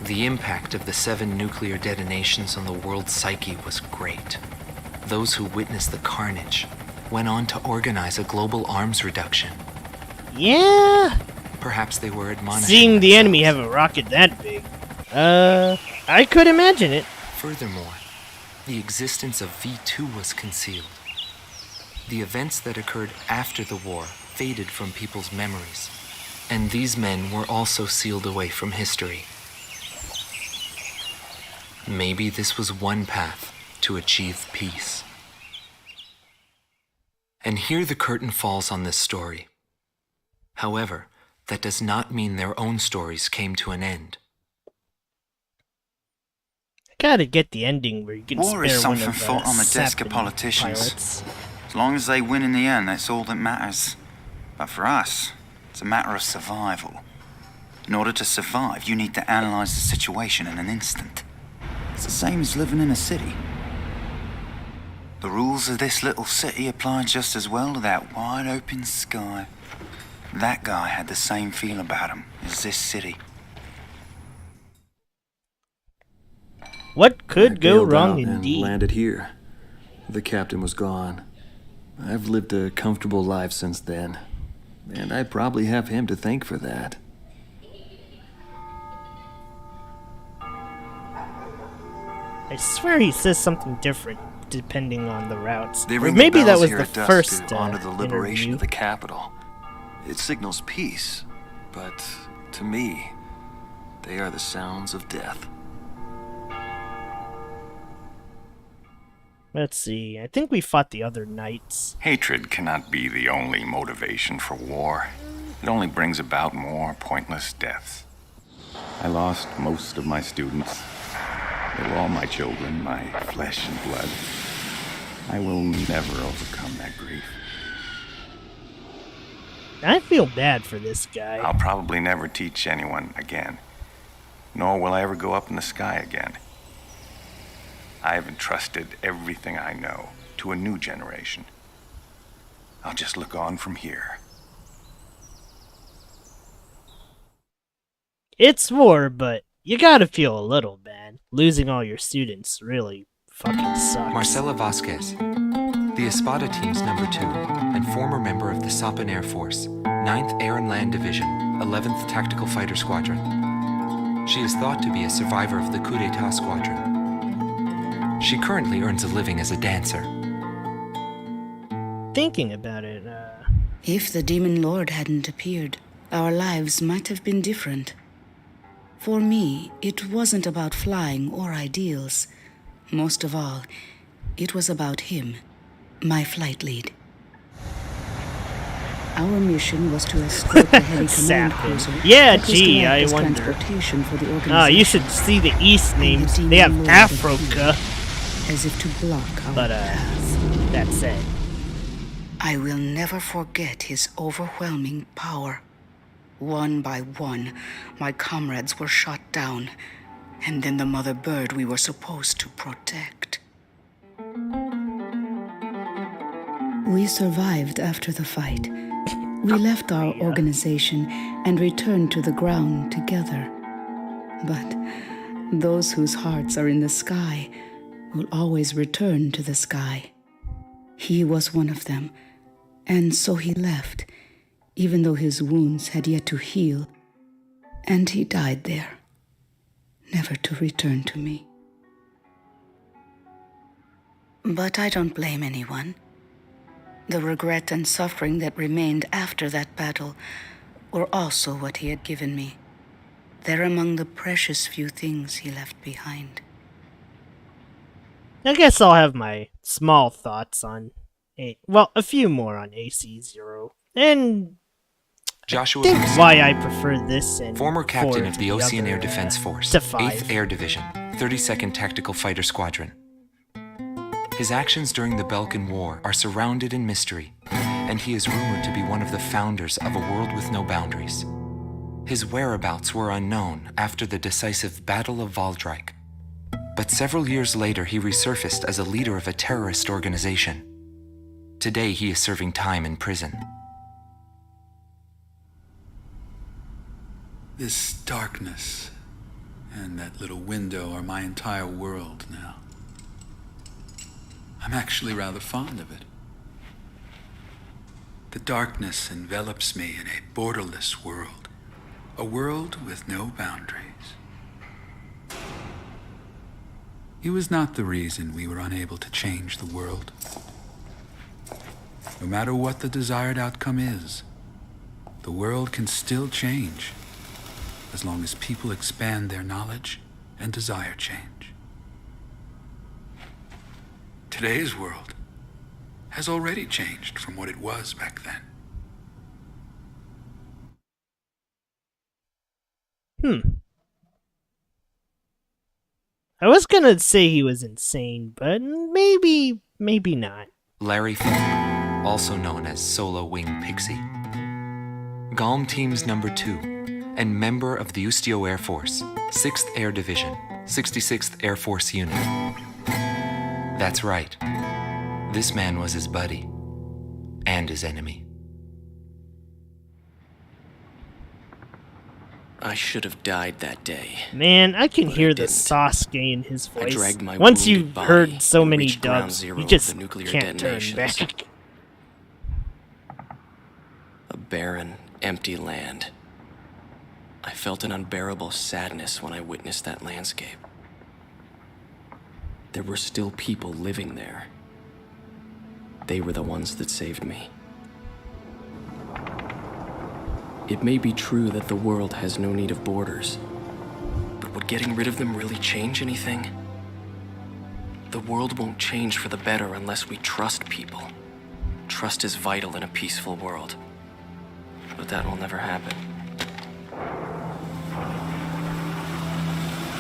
The impact of the 7 nuclear detonations on the world's psyche was great. Those who witnessed the carnage went on to organize a global arms reduction. Yeah. Perhaps they were admonishing Seeing the enemy have themselves. a rocket that big. I could imagine it. Furthermore, the existence of V2 was concealed. The events that occurred after the war faded from people's memories, and these men were also sealed away from history. Maybe this was one path to achieve peace. And here the curtain falls on this story. However, that does not mean their own stories came to an end. I gotta get the ending where you can War is spare one something of fought on the desk of Sapin politicians. pilots. As long as they win in the end, that's all that matters. But for us, it's a matter of survival. In order to survive, you need to analyze the situation in an instant. It's the same as living in a city. The rules of this little city apply just as well to that wide open sky. That guy had the same feel about him as this city. What could I go bailed wrong out and indeed? landed here. The captain was gone. I've lived a comfortable life since then, and I probably have him to thank for that. I swear he says something different depending on the routes. They Or ring maybe the that bells was here the at dusk first to honor the liberation interview. of the capital. It signals peace, But to me, they are the sounds of death. Let's see. I think we fought the other knights. Hatred cannot be the only motivation for war. It only brings about more pointless deaths. I lost most of my students. They were all my children, my flesh and blood. I will never overcome that grief. I feel bad for this guy. I'll probably never teach anyone again, nor will I ever go up in the sky again. I have entrusted everything I know to a new generation. I'll just look on from here. It's war, but you gotta feel a little bad. Losing all your students really fucking sucks. Marcela Vasquez, the Espada team's number 2 and former member of the Sapin Air Force, 9th Air and Land Division, 11th Tactical Fighter Squadron. She is thought to be a survivor of the coup d'etat squadron. She currently earns a living as a dancer. Thinking about it, If the Demon Lord hadn't appeared, our lives might have been different. For me, it wasn't about flying or ideals. Most of all, it was about him, my flight lead. Our mission was to escort the heavy command Sapin. cruiser. Yeah, that was gee, to act I as wonder. transportation for the organization. oh, you should see the East names. They have Demon Lord Africa, as if to block our but paths. that's it. I will never forget his overwhelming power. One by one, my comrades were shot down, and then the mother bird we were supposed to protect. We survived after the fight. We left our organization and returned to the ground together. But those whose hearts are in the sky will always return to the sky. He was one of them, and so he left, even though his wounds had yet to heal, and he died there, never to return to me. But I don't blame anyone. The regret and suffering that remained after that battle were also what he had given me. They're among the precious few things he left behind. I guess I'll have my small thoughts on a few more on AC0. And Joshua think Wilson, why I prefer this and former captain four of the the Ocean other, Air Defense Force, to 5. 8th Air Division, 32nd Tactical Fighter Squadron. His actions during the Belkan War are surrounded in mystery, and he is rumored to be one of the founders of a world with no boundaries. His whereabouts were unknown after the decisive Battle of Valdreich, but several years later he resurfaced as a leader of a terrorist organization. Today he is serving time in prison. This darkness and that little window are my entire world now. I'm actually rather fond of it. The darkness envelops me in a borderless world, a world with no boundaries. He was not the reason we were unable to change the world. No matter what the desired outcome is, the world can still change as long as people expand their knowledge and desire change. Today's world has already changed from what it was back then. I was gonna say he was insane, but maybe not. Larry Fink, also known as Solo Wing Pixie. GALM Team's number 2, and member of the Ustio Air Force, 6th Air Division, 66th Air Force Unit. That's right. This man was his buddy, and his enemy. I should have died that day. Man, I can But hear I the didn't. Sasuke in his I voice. dragged my Once wounded you've body heard so and many reached ground dubs, zero you of just the nuclear can't turn detonations. back. A barren, empty land. I felt an unbearable sadness when I witnessed that landscape. There were still people living there. They were the ones that saved me. It may be true that the world has no need of borders, but would getting rid of them really change anything? The world won't change for the better unless we trust people. Trust is vital in a peaceful world, but that will never happen.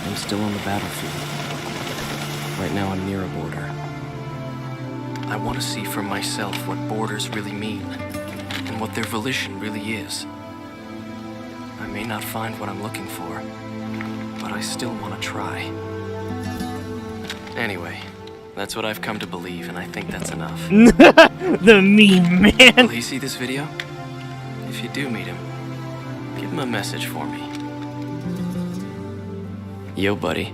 I'm still on the battlefield. Right now I'm near a border. I want to see for myself what borders really mean, and what their volition really is. I may not find what I'm looking for, but I still want to try. Anyway, that's what I've come to believe, and I think that's enough. The meme man. Will he see this video? If you do meet him, give him a message for me. Yo, buddy.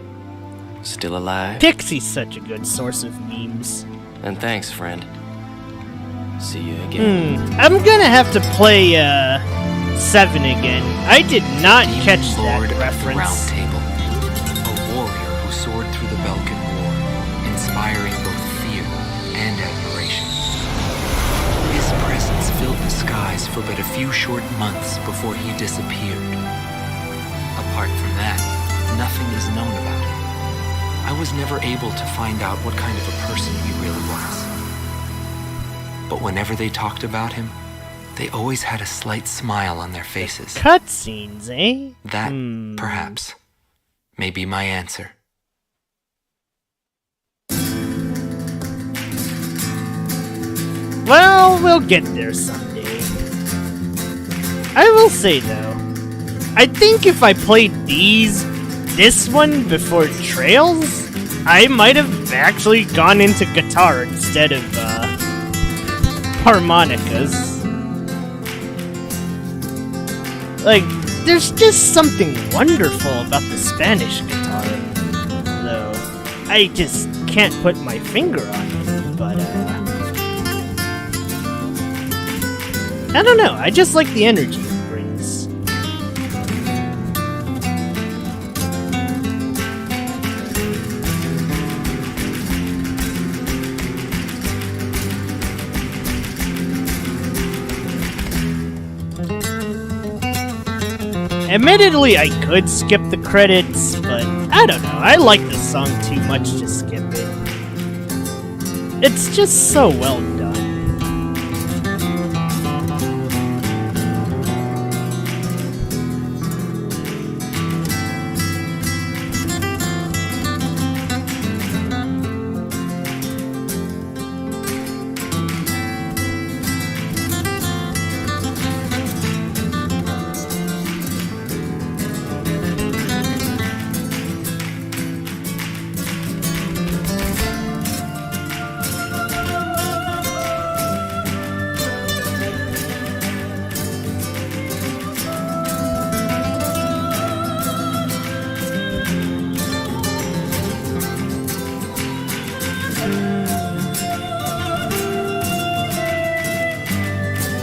Still alive? Pixie's such a good source of memes. And thanks, friend. See you again. I'm gonna have to play 7 again. I did not catch that Lord of the Round reference. Table, a warrior who soared through the Belkan War, inspiring both fear and admiration. His presence filled the skies for but a few short months before he disappeared. Apart from that, nothing is known about him. I was never able to find out what kind of a person he really was. But whenever they talked about him, they always had a slight smile on their faces. Cutscenes, eh? That, perhaps, may be my answer. Well, we'll get there someday. I will say though, I think if I played this one before Trails, I might have actually gone into guitar instead of harmonicas. Like, there's just something wonderful about the Spanish guitar, though I just can't put my finger on it, but I don't know, I just like the energy it brings. Admittedly, I could skip the credits, but I don't know, I like the song too much to skip it. It's just so well done.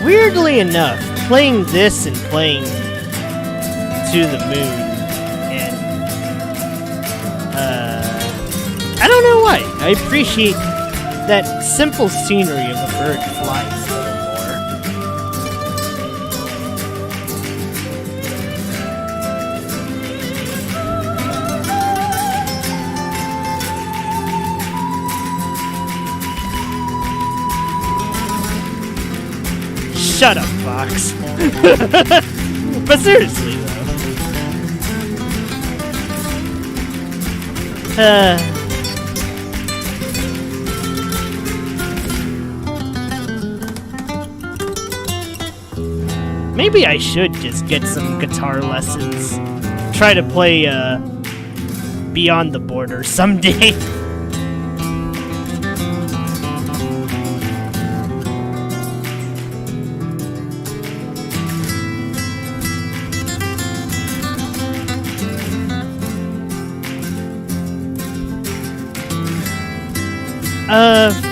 weirdly enough, playing this and playing To the Moon, and I don't know why. I appreciate that simple scenery of a bird flying a little more. Shut up, Fox. But seriously, though. Maybe I should just get some guitar lessons. Try to play, Beyond the Border someday.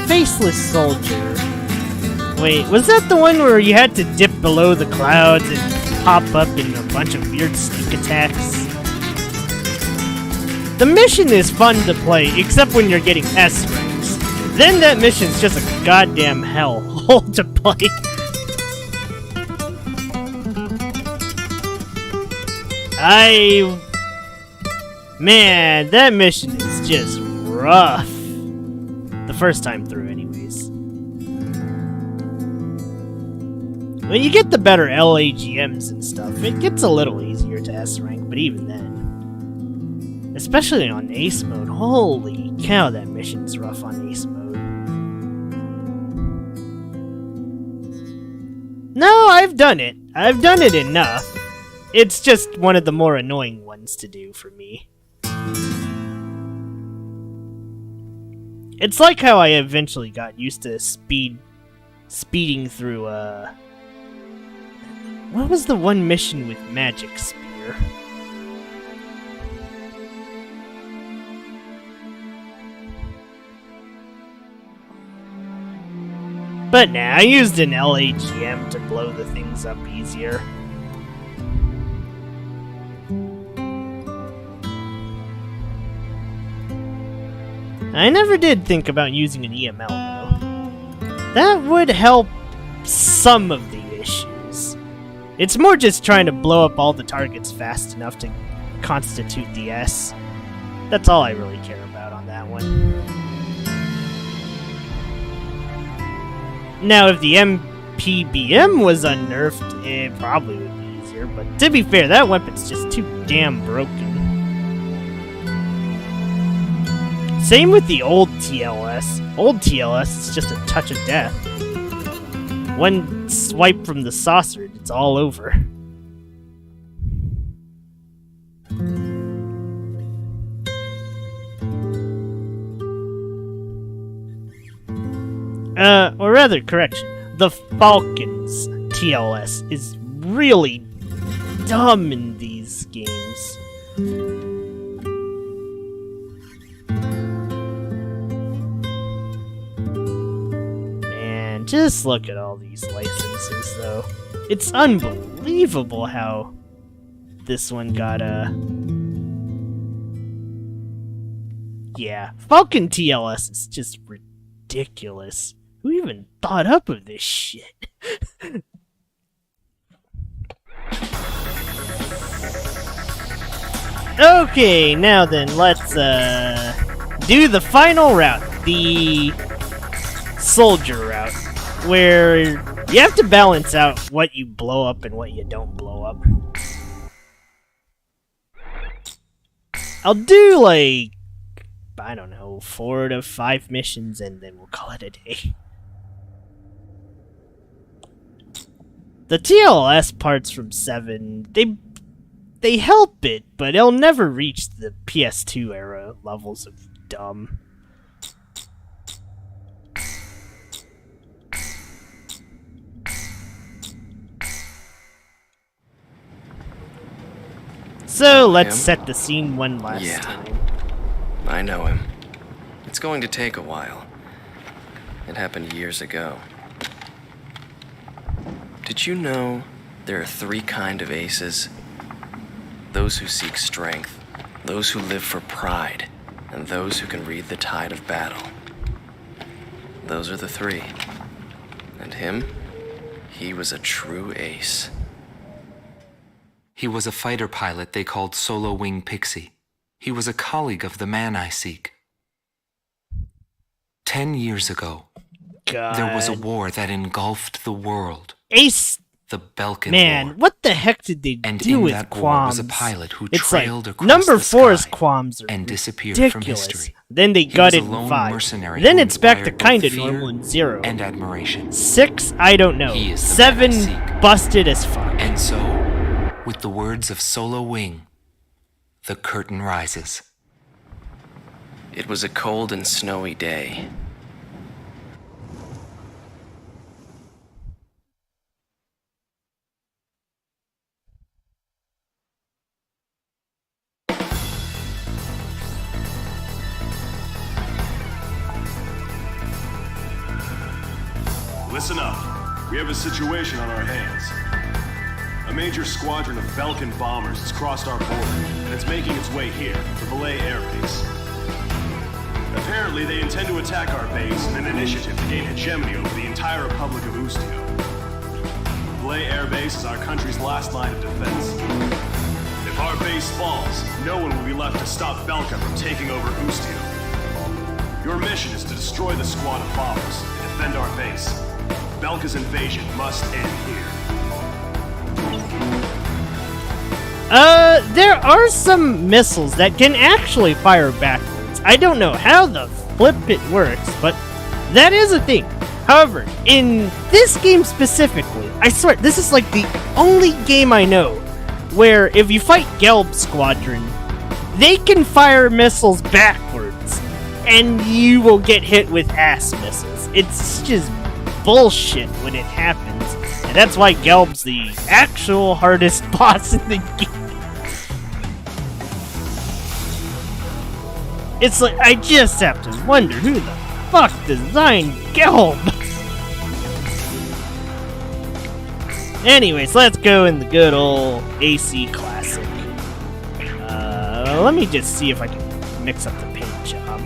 Faceless Soldier. Wait, was that the one where you had to dip below the clouds and pop up in a bunch of weird sneak attacks? The mission is fun to play, except when you're getting S ranks. Then that mission's just a goddamn hellhole to play. Man, that mission is just rough. The first time through, anyways. When you get the better LAGMs and stuff, it gets a little easier to S rank, but even then. Especially on Ace mode. Holy cow, that mission's rough on Ace mode. No, I've done it. I've done it enough. It's just one of the more annoying ones to do for me. It's like how I eventually got used to speeding through, what was the one mission with Magic Spear? But nah, I used an LAGM to blow the things up easier. I never did think about using an EML, though. That would help some of the issues. It's more just trying to blow up all the targets fast enough to constitute the S. That's all I really care about on that one. Now, if the MPBM was unnerfed, it probably would be easier, but to be fair, that weapon's just too damn broken. Same with the old TLS. Old TLS is just a touch of death. One swipe from the saucer, it's all over. Or rather, correction. The Falcon's TLS is really dumb in these games. Just look at all these licenses, though. It's unbelievable how this one got Yeah, Falcon TLS is just ridiculous. Who even thought up of this shit? Okay, now then, let's do the final route. The soldier route. Where you have to balance out what you blow up and what you don't blow up. I'll do, like, I don't know, 4 to 5 missions and then we'll call it a day. The TLS parts from 7, they help it, but it'll never reach the PS2 era levels of dumb. So, let's set the scene one last time. I know him. It's going to take a while. It happened years ago. Did you know there are 3 kinds of aces? Those who seek strength, those who live for pride, and those who can read the tide of battle. Those are the 3. And him? He was a true ace. He was a fighter pilot they called Solo Wing Pixie. He was a colleague of the man I seek. 10 years ago, God. there was a war that engulfed the world. Ace. The Belkan Man, War. what the heck did they And do in with that war qualms? was a pilot who It's trailed like across number the 4's sky qualms are and disappeared ridiculous. from history. Then they He gutted was a lone 5. mercenary Then who it's back to inspired both kind of fear normal in 0. and admiration. 6, I don't know. He is the 7, man I seek. busted as fuck. And so, with the words of Solo Wing, the curtain rises. It was a cold and snowy day. Listen up. We have a situation on our hands. A major squadron of Belkan bombers has crossed our border, and it's making its way here, to Belay Air Base. Apparently, they intend to attack our base in an initiative to gain hegemony over the entire Republic of Ustio. Belay Air Base is our country's last line of defense. If our base falls, no one will be left to stop Belka from taking over Ustio. Your mission is to destroy the squad of bombers and defend our base. Belka's invasion must end here. There are some missiles that can actually fire backwards. I don't know how the flip it works, but that is a thing. However, in this game specifically, I swear, this is like the only game I know where if you fight Gelb Squadron, they can fire missiles backwards, and you will get hit with ass missiles. It's just bullshit when it happens, and that's why Gelb's the actual hardest boss in the game. It's like, I just have to wonder who the fuck designed Gelb? Anyways, let's go in the good old AC Classic. Let me just see if I can mix up the paint job.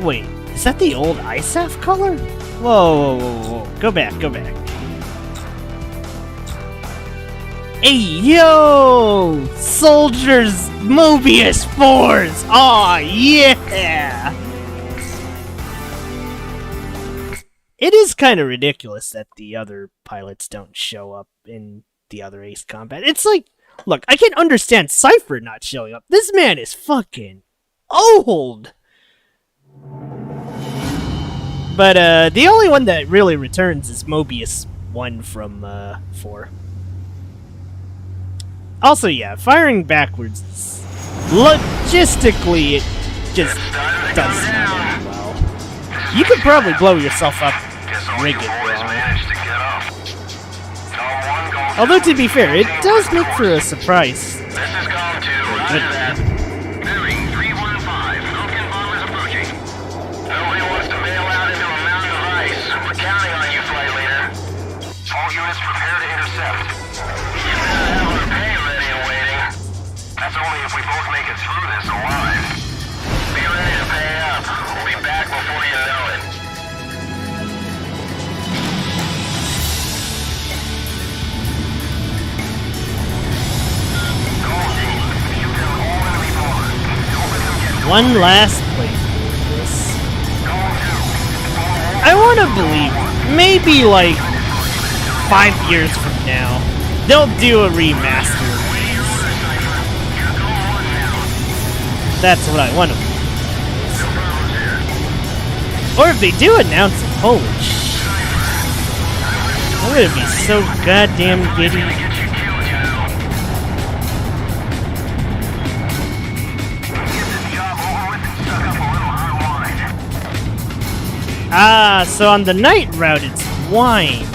Wait, is that the old ISAF color? Whoa, whoa, whoa, whoa. Go back, go back. Hey, yo! Soldiers Mobius 4s! Aw, yeah! It is kind of ridiculous that the other pilots don't show up in the other Ace Combat. It's like, look, I can understand Cypher not showing up. This man is fucking old! But, the only one that really returns is Mobius 1 from, 4. Also, yeah, firing backwards, logistically, it just doesn't end well. You could probably blow yourself up, rig it wrong. Although, to be fair, it does make for a surprise. This is Call 2, roger that. Moving 315, Belkan bombers approaching. Nobody wants to bail out into a mountain of ice. We're counting on you, flight leader. All units prepare to intercept. You better have our pay ready and waiting. That's only if we both make it through this alive. Be ready to pay up. We'll be back before you know it. One last playthrough of this. I want to believe, maybe like 5 years from now, they'll do a remaster of these. That's what I want to believe. Or if they do announce it, holy shit. I'm gonna be so goddamn giddy. Ah, so on the night route, it's wine.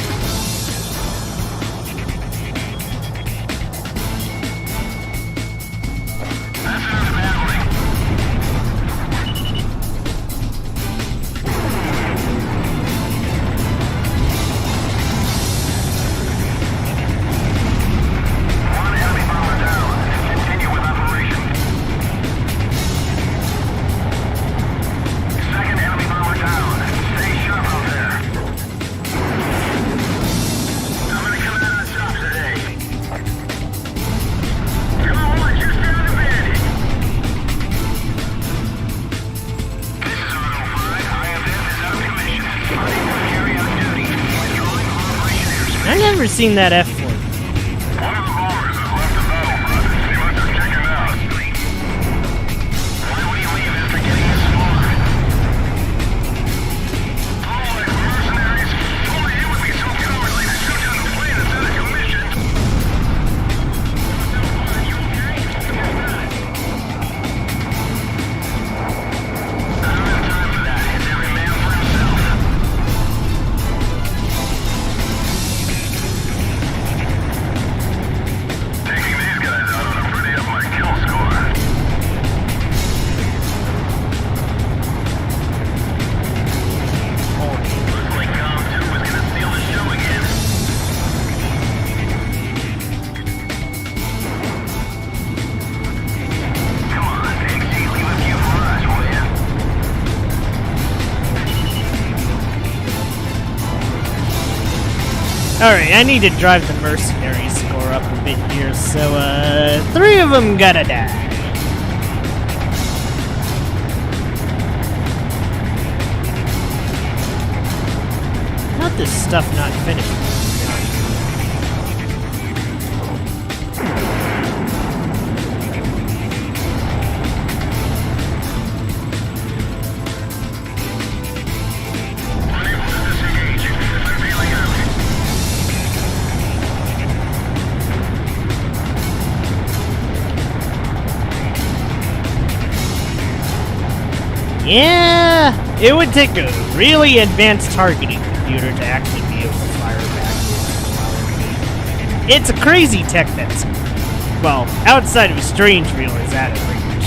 seen that F word. One of the bombers has left the battlefront. He must have chickened out. Why would he leave after getting this far? Oh, like mercenaries. Only you would be so cowardly to shoot down a plane that's out of commission. You okay? I don't have time for that. It's every man for himself. Taking these guys out on a pretty up my kill score. Looks like Com 2 was gonna steal the show again. Come on, XC, leave a few for us, will ya? Alright, I need to drive the Mercenary score up a bit here, so, 3 of them gotta die. How'd this stuff not finish? Yeah, it would take a really advanced targeting computer to actually be able to fire backwards. It's a crazy tech that's, well, outside of a strange reel is out of reach.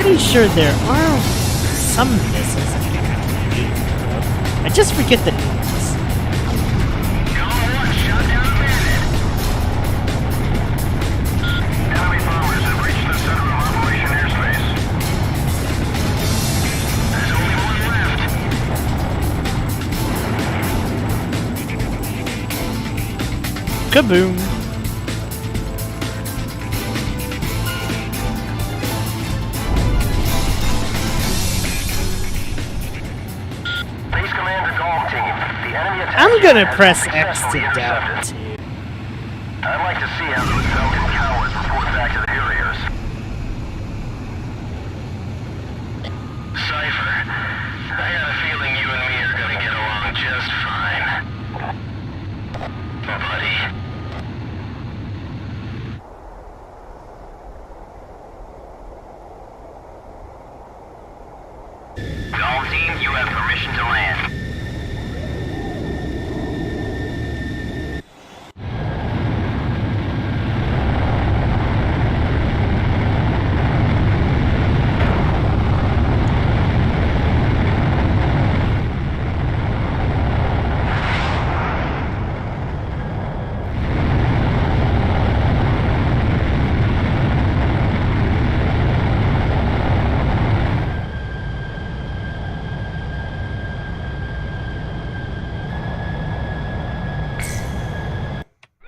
Pretty sure there are some missiles that you can do. I just forget the names. Enemy bombers have reached the center of Operation Airspace. There's only one left. Kaboom! Base Commander Golem Team, the enemy attack I'm gonna has press been X to successfully doubt intercepted. it. I'd like to see how those Belkan cowards report back to the Harriers. Cypher, I got a feeling you and me are gonna get along just fine. Buddy. Golem Team, you have permission to land.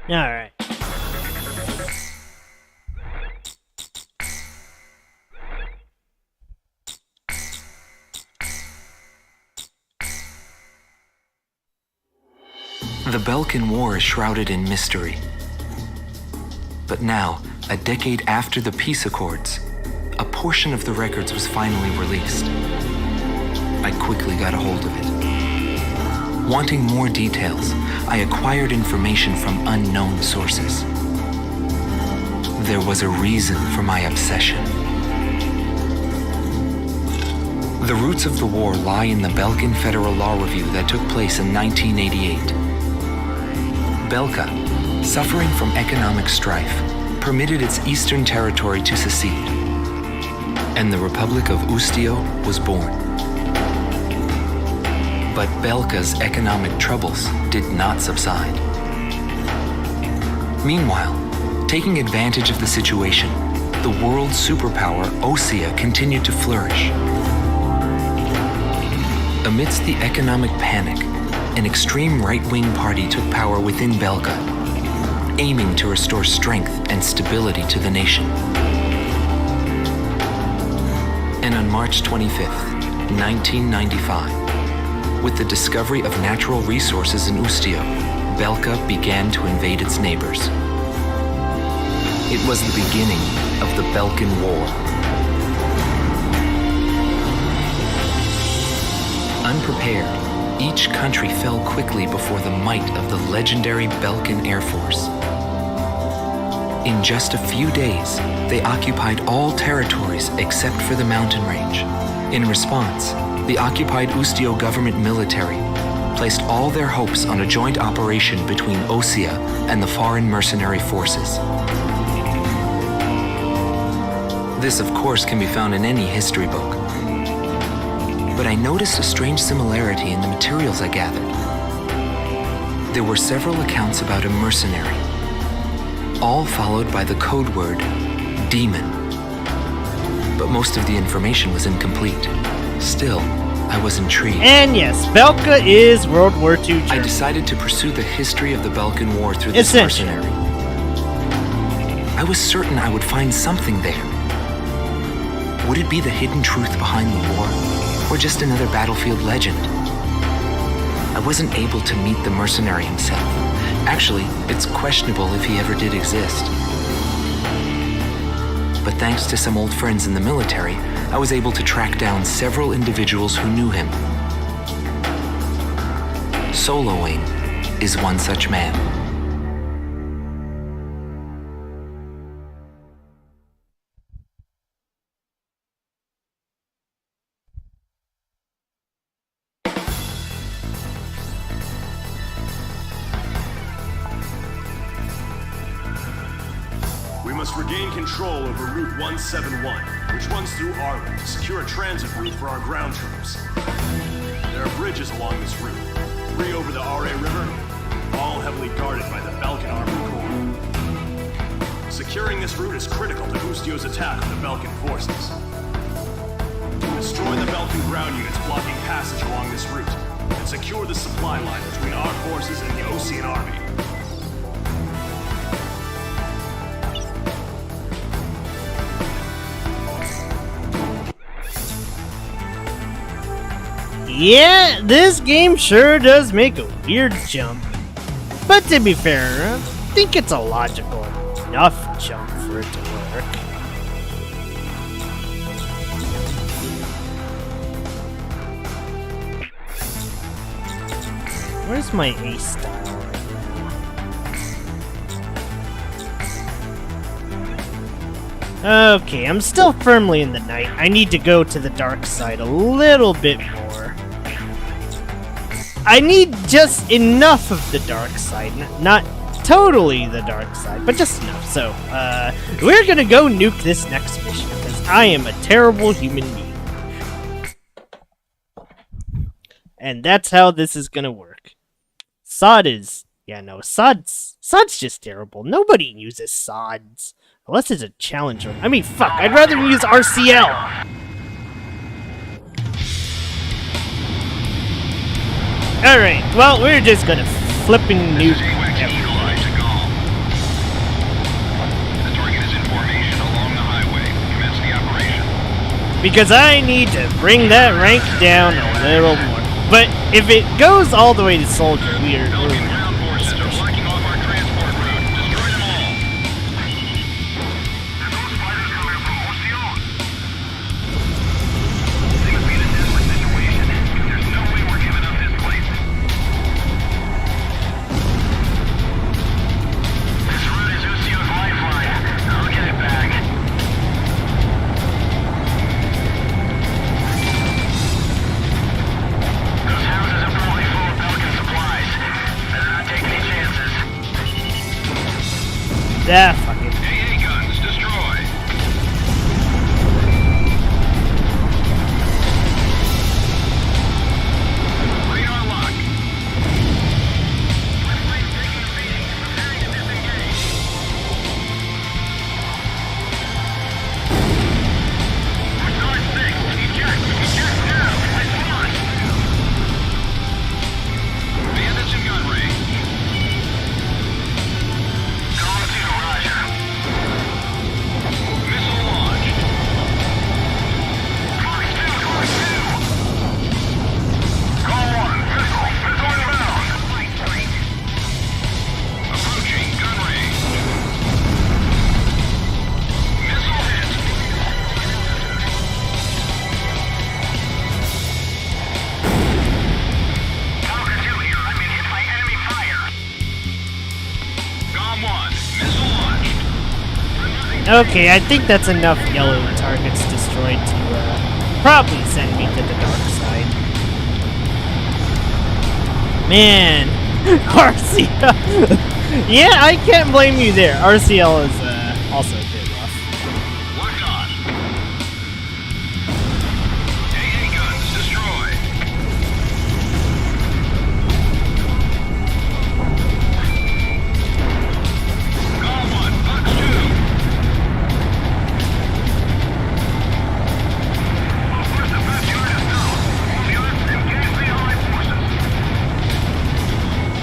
Alright. The Belkan War is shrouded in mystery. But now, a decade after the peace accords, a portion of the records was finally released. I quickly got a hold of it. Wanting more details, I acquired information from unknown sources. There was a reason for my obsession. The roots of the war lie in the Belkan Federal Law Review that took place in 1988. Belka, suffering from economic strife, permitted its eastern territory to secede, and the Republic of Ustio was born. But Belka's economic troubles did not subside. Meanwhile, taking advantage of the situation, the world superpower Osea continued to flourish. Amidst the economic panic, an extreme right-wing party took power within Belka, aiming to restore strength and stability to the nation. And on March 25th, 1995. With the discovery of natural resources in Ustio, Belka began to invade its neighbors. It was the beginning of the Belkan War. Unprepared, each country fell quickly before the might of the legendary Belkan Air Force. In just a few days, they occupied all territories except for the mountain range. In response, the occupied Ustio government military placed all their hopes on a joint operation between Osia and the foreign mercenary forces. This, of course, can be found in any history book. But I noticed a strange similarity in the materials I gathered. There were several accounts about a mercenary, all followed by the code word, demon. But most of the information was incomplete. Still, I was intrigued. And yes, Belka is World War II Germany. I decided to pursue the history of the Balkan War through this mercenary. I was certain I would find something there. Would it be the hidden truth behind the war, or just another battlefield legend? I wasn't able to meet the mercenary himself. Actually, it's questionable if he ever did exist. But thanks to some old friends in the military, I was able to track down several individuals who knew him. Soloing is one such man. We must regain control over Route 171, which runs through Arlen to secure a transit route for our ground troops. There are bridges along this route, 3 over the Are River, all heavily guarded by the Belkan Armored Corps. Securing this route is critical to Ustio's attack on the Belkan forces. Destroy the Belkan ground units blocking passage along this route, and secure the supply line between our forces and the Osean army. Yeah, this game sure does make a weird jump. But to be fair, I think it's a logical enough jump for it to work. Where's my ace style right now? Okay, I'm still firmly in the night. I need to go to the dark side a little bit more. I need just enough of the dark side, not totally the dark side, but just enough. So, we're gonna go nuke this next mission, because I am a terrible human being. And that's how this is gonna work. Sod is... yeah, no, Sod's just terrible. Nobody uses Sods. Unless it's a challenge. I mean, fuck, I'd rather use RCL! Alright, well, we're just gonna flipping nuke everything. Because I need to bring that rank down a little more. But if it goes all the way to soldier, we're ah, fuck it. AA guns destroyed. Radar lock. North 6, eject now. Response. Bandits in gun range. Call 2, roger. Okay, I think that's enough yellow targets destroyed to probably send me to the dark side. Man, RCL. Yeah, I can't blame you there. RCL is also a bit rough. Lock on. AA guns destroyed. Call 1, Fox 2. First defense unit is down. All units engage the Allied forces.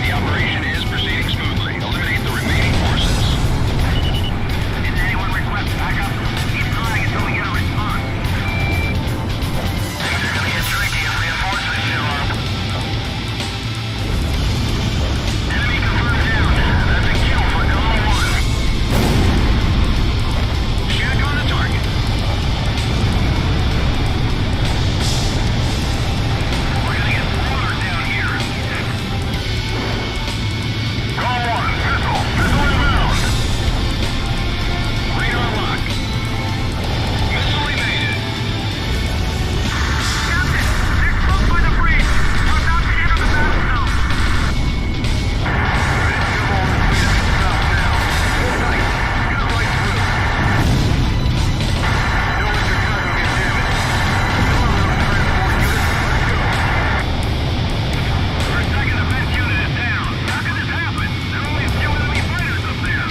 The operation is proceeding smoothly. Eliminate the remaining forces. Did anyone request backup? Keep trying until we get a response. Things are gonna get tricky if reinforcements show up. Enemy confirmed down. That's a kill for Delta 1. Check on the target. We're gonna get slaughtered down here. Call 1, missile. Missile inbound. Radar lock. Missile evaded. Captain, they're close by the breach. We're about to enter the battle zone. Our second defense unit is down. How could this happen? There are only a few enemy fighters up there.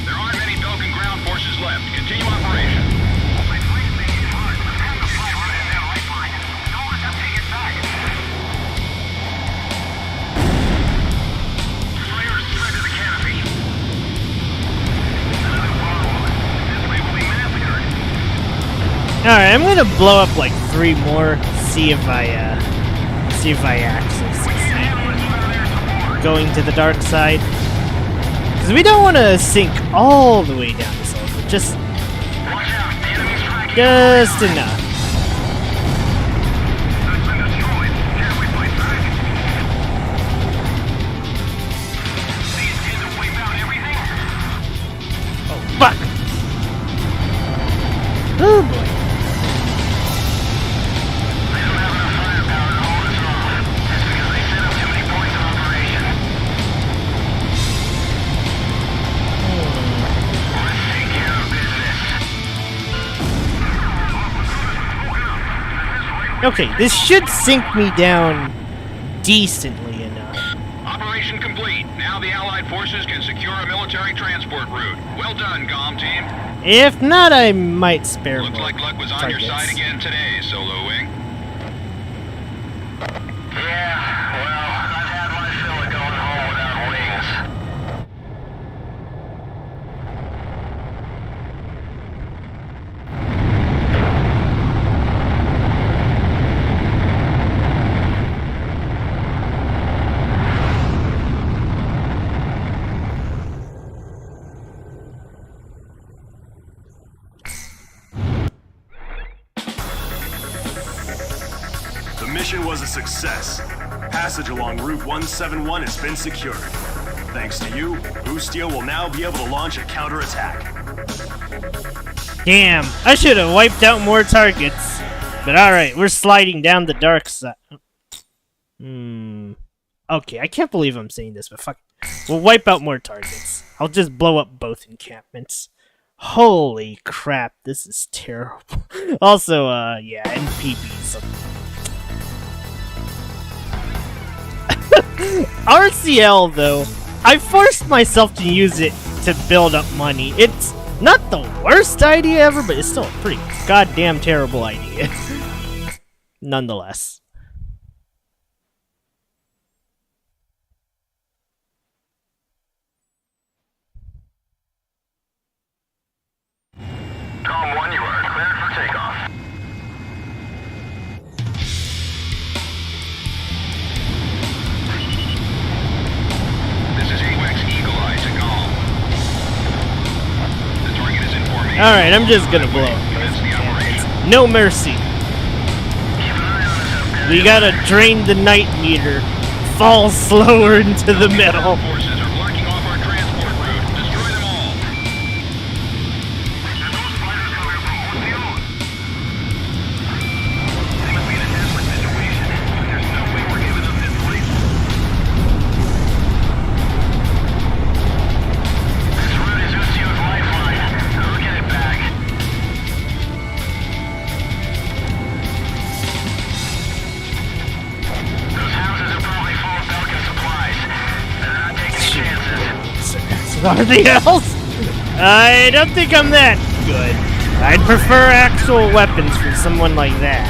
There aren't many Belkan ground forces left. Continue operation. My flank's making it hard. Have to fly right in that lifeline. Don't let them take it back. Flares spread to the canopy. Another follow-up. This way we'll be massacred. Alright, I'm gonna blow up like 3 more, see if I actually succeed going to the dark side. Because we don't want to sink all the way down the sulfur, just Watch out. The enemy's tracking. enough. That's been destroyed. Can't we fight back? These kids will wipe out everything? Oh, fuck! Oh boy. They don't have enough firepower to hold us off. That's because they set up too many points of operation. Let's take care of business. Okay, this should sink me down decently enough. Operation complete. Now the Allied forces can secure a military transport route. Well done, GOM team. If not, I might spare Looks more like luck was on your targets. side again today, Solo Wing. Yeah, well, I've had my fill of going home without wings. The mission was a success. Passage along Route 171 has been secured. Thanks to you, Boosteel will now be able to launch a counterattack. Damn, I should have wiped out more targets. But alright, we're sliding down the dark side. Okay, I can't believe I'm saying this, but fuck. We'll wipe out more targets. I'll just blow up both encampments. Holy crap, this is terrible. Also, yeah, NPBs. RCL, though, I forced myself to use it to build up money. It's not the worst idea ever, but it's still a pretty goddamn terrible idea. Nonetheless. Tom 1, you are cleared for takeoff. This is AWACS Eagle Eye to GOM. The target is in formation. Alright, I'm just gonna blow up. Commence the operation. No mercy. Keep an eye on us up there. We gotta drain the night meter. Fall slower into the middle. Forces are blocking off our transport route. Destroy them all. Something else? I don't think I'm that good. I'd prefer actual weapons for someone like that.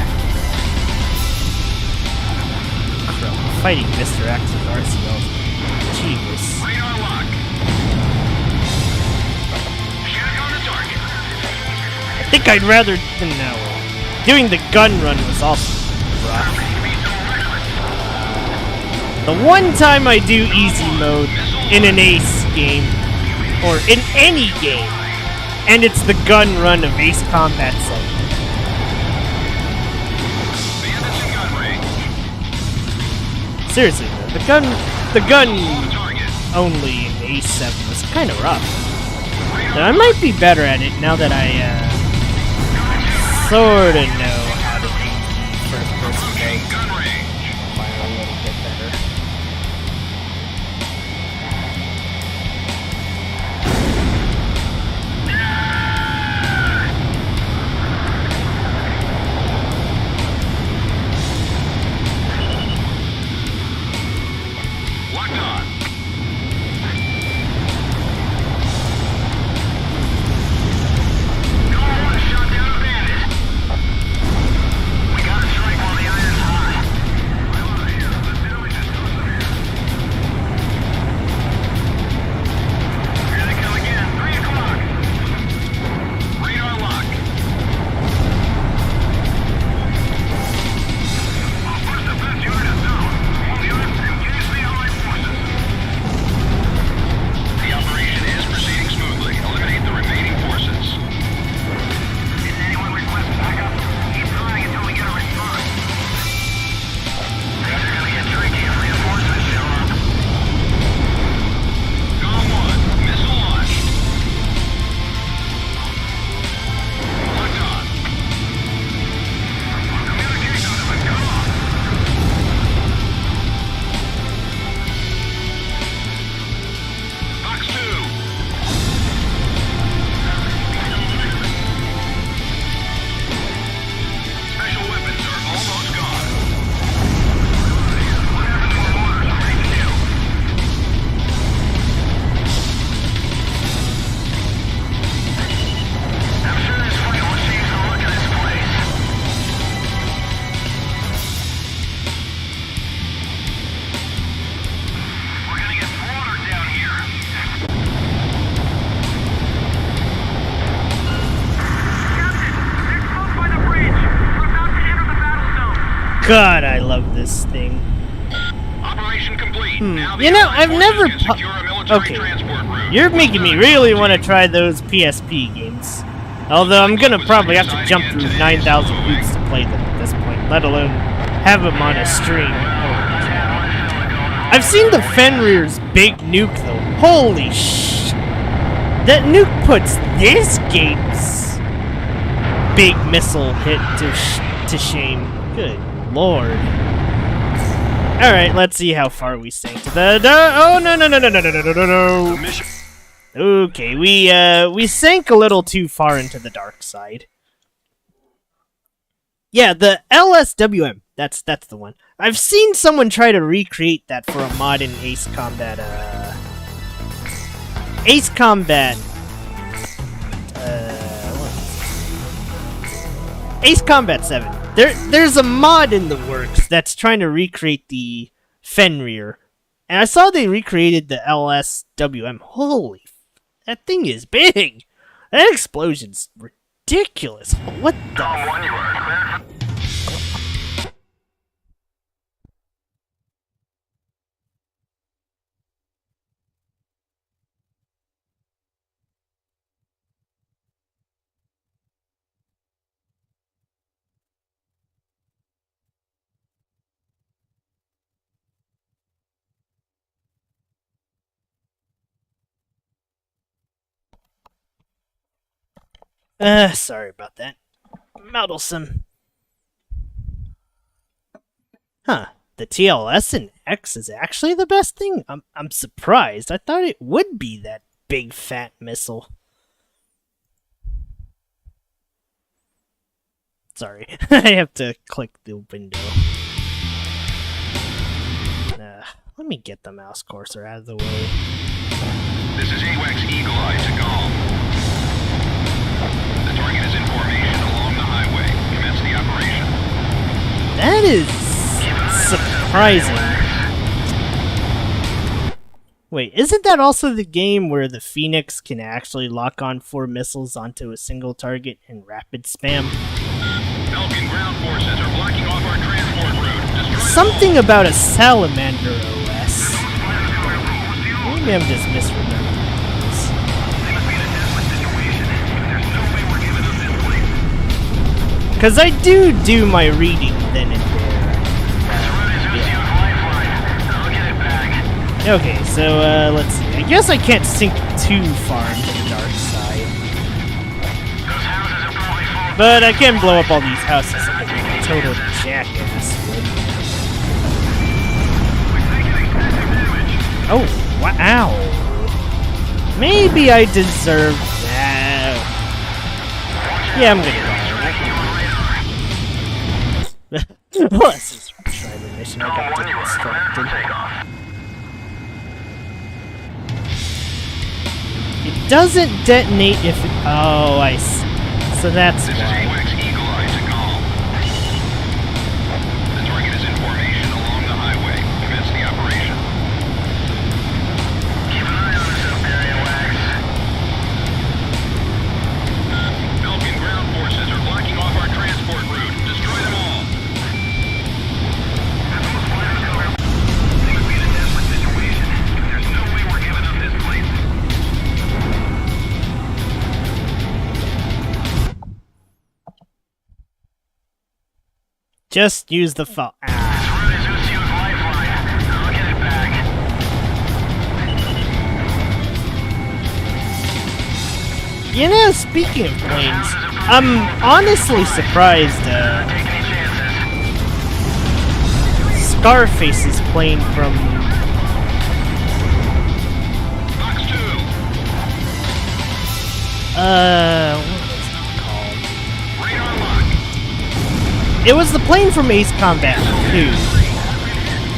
Crap, fighting Mr. X's RCLs. Jeez. Radar lock. Check on the target. I think I'd rather... No. Doing the gun run was also rough. The one time I do easy mode in an Ace game, or in any game, and it's the gun run of Ace Combat 7. Bandits in gun range. Seriously though, the gun only in Ace 7 was kind of rough. Now, I might be better at it now that I sorta know how to do first person games. Gun range. Fire a little bit better. Locked on. Shot down a bandit. We gotta strike while the iron's hot. Here they come again. 3 o'clock. Radar lock. First defense unit is down. All units engage the Allied forces. The operation is proceeding smoothly. Eliminate the remaining forces. Did anyone request backup? Keep trying until we get a response. Things are gonna get tricky if reinforcements show up. Gone 1. Missile launched. Locked on. Communication has been cut off. Box 2. Special weapons are almost gone. What happened to our orders on HQ? I'm sure this fight will change the look of this place. We're gonna get slaughtered down here. Captain, they're close by the bridge. We're about to enter the battle zone. God, I love this thing. Operation complete. Now the You know, Allied I've forces never can pu- secure a military Okay. transport route. You're making me really want to try those PSP games. Although I'm gonna probably have to jump through 9,000 hoops to play them at this point, let alone have them on a stream. I've seen the Fenrir's big nuke though. Holy sh! That nuke puts this game's big missile hit to shame. Good lord. Alright, let's see how far we sank to the... Oh, no. The mission. Okay, we sank a little too far into the dark side. Yeah, the LSWM. That's the one. I've seen someone try to recreate that for a mod in Ace Combat, Ace Combat... Ace Combat 7. There's a mod in the works that's trying to recreate the Fenrir. And I saw they recreated the LSWM. Holy... That thing is big! That explosion's ridiculous. What the... One, you are cleared for... Sorry about that. Meddlesome. Huh. The TLS in X is actually the best thing? I'm surprised. I thought it would be that big fat missile. Sorry. I have to click the window. Let me get the mouse cursor out of the way. This is AWACS Eagle Eye to Gall. The target is in formation along the highway. Commence the operation. That is surprising. Wait, isn't that also the game where the Phoenix can actually lock on 4 missiles onto a single target and rapid spam? Belkan ground forces are blocking off our transport route. Destroy Something about a Salamander OS. Maybe I'm just misremembering this. Because I do my reading then and there. Okay, so let's see. I guess I can't sink too far into the dark side. But I can blow up all these houses like a total jackass would. Oh, wow. Maybe I deserve that. Yeah, I'm gonna die. Well, let's just try the mission. I got distracted. It doesn't detonate if it... Oh, I see. So that's why. This is AWACS Eagle Eye to Gall. The target is in formation along the highway. Commence the operation. Keep an eye on us up there, AWACS. Belkan ground forces are blocking off our transport route. Destroy them all. Those fighters are... They must be in a desperate situation. There's no way we're giving up this place. Just use the phone. You know, speaking of planes, I'm honestly surprised Scarface's plane from... what was it called? It was the plane from Ace Combat 2,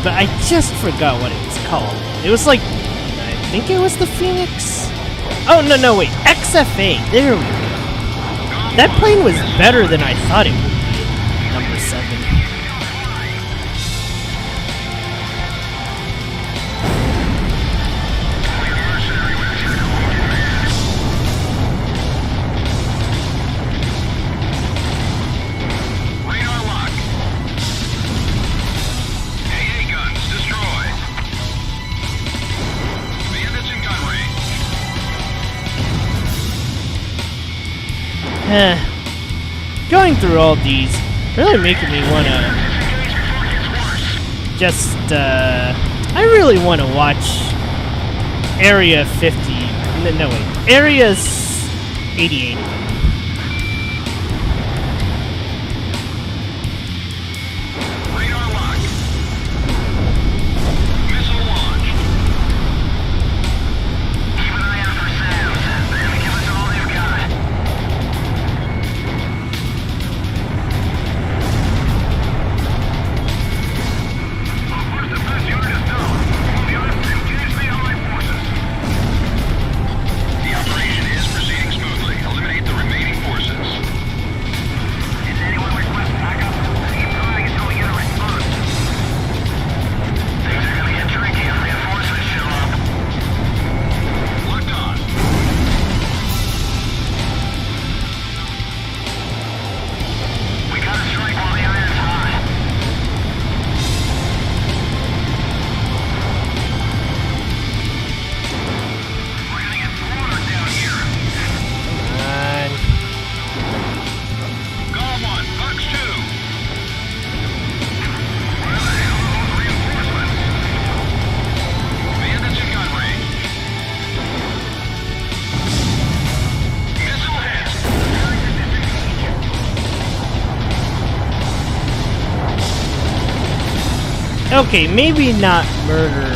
but I just forgot what it was called. It was like, I think it was the Phoenix? Oh, no, wait, XFA, there we go. That plane was better than I thought it would be, number 7. Going through all these really making me wanna just I really wanna watch Area 50. No wait, Area's 88. Okay, maybe not murder.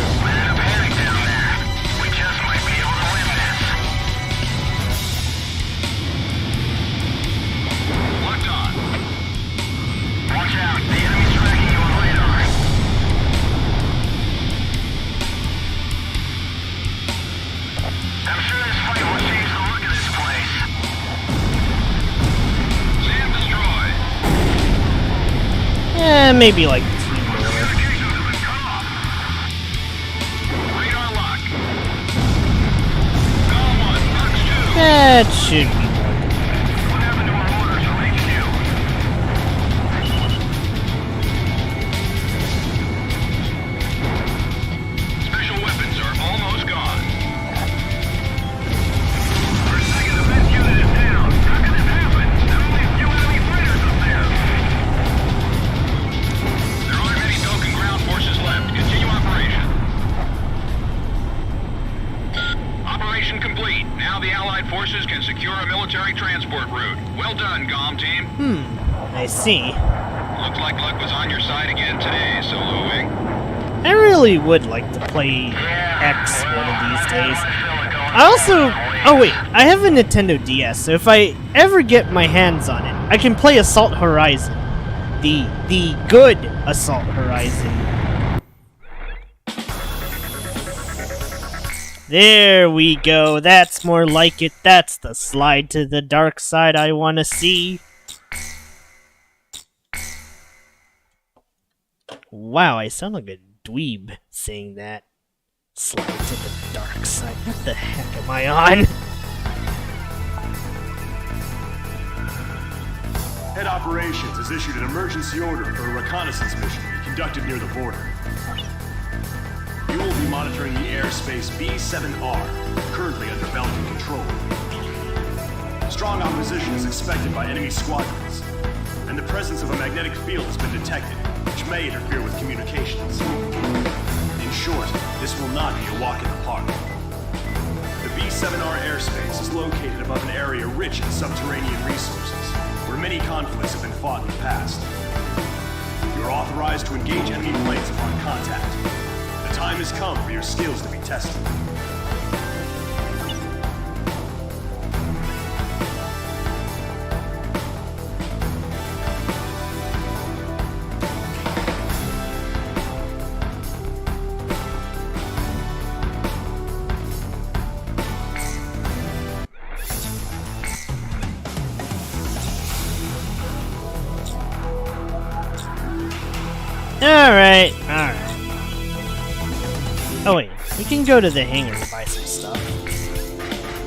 Maybe like 2 more. That should be more. Special weapons are almost gone. For a second, the best unit is down. How can this happen? There are only a few enemy fighters up there. There aren't many Belkan ground forces left. Continue operation. Operation complete. Now the Allied forces can secure a military transport route. Well done, GOM team. I see. Looks like luck was on your side again today, Solo Wing. I really would like to play X one of these days. I also... Oh wait, I have a Nintendo DS, so if I ever get my hands on it, I can play Assault Horizon. The good Assault Horizon. There we go, that's more like it. That's the slide to the dark side I want to see. Wow, I sound like a dweeb saying that. Slide to the dark side. What the heck am I on? Head Operations has issued an emergency order for a reconnaissance mission to be conducted near the border. You will be monitoring the airspace B-7R, currently under Belkan control. Strong opposition is expected by enemy squadrons, and the presence of a magnetic field has been detected, which may interfere with communications. In short, this will not be a walk in the park. The B-7R airspace is located above an area rich in subterranean resources, where many conflicts have been fought in the past. You are authorized to engage enemy planes upon contact. The time has come for your skills to be tested. Alright. Oh wait, we can go to the hangar to buy some stuff.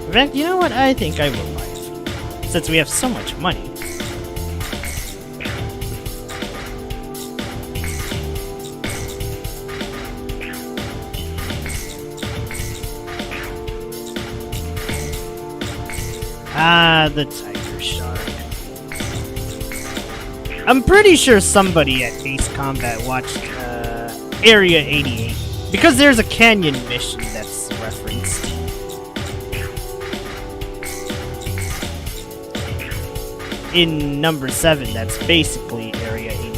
In fact, you know what? I think I will buy it. Since we have so much money. Ah, the tiger shark. I'm pretty sure somebody at Ace Combat watched Area 88. Because there's a canyon mission that's referenced. In number 7, that's basically Area 88.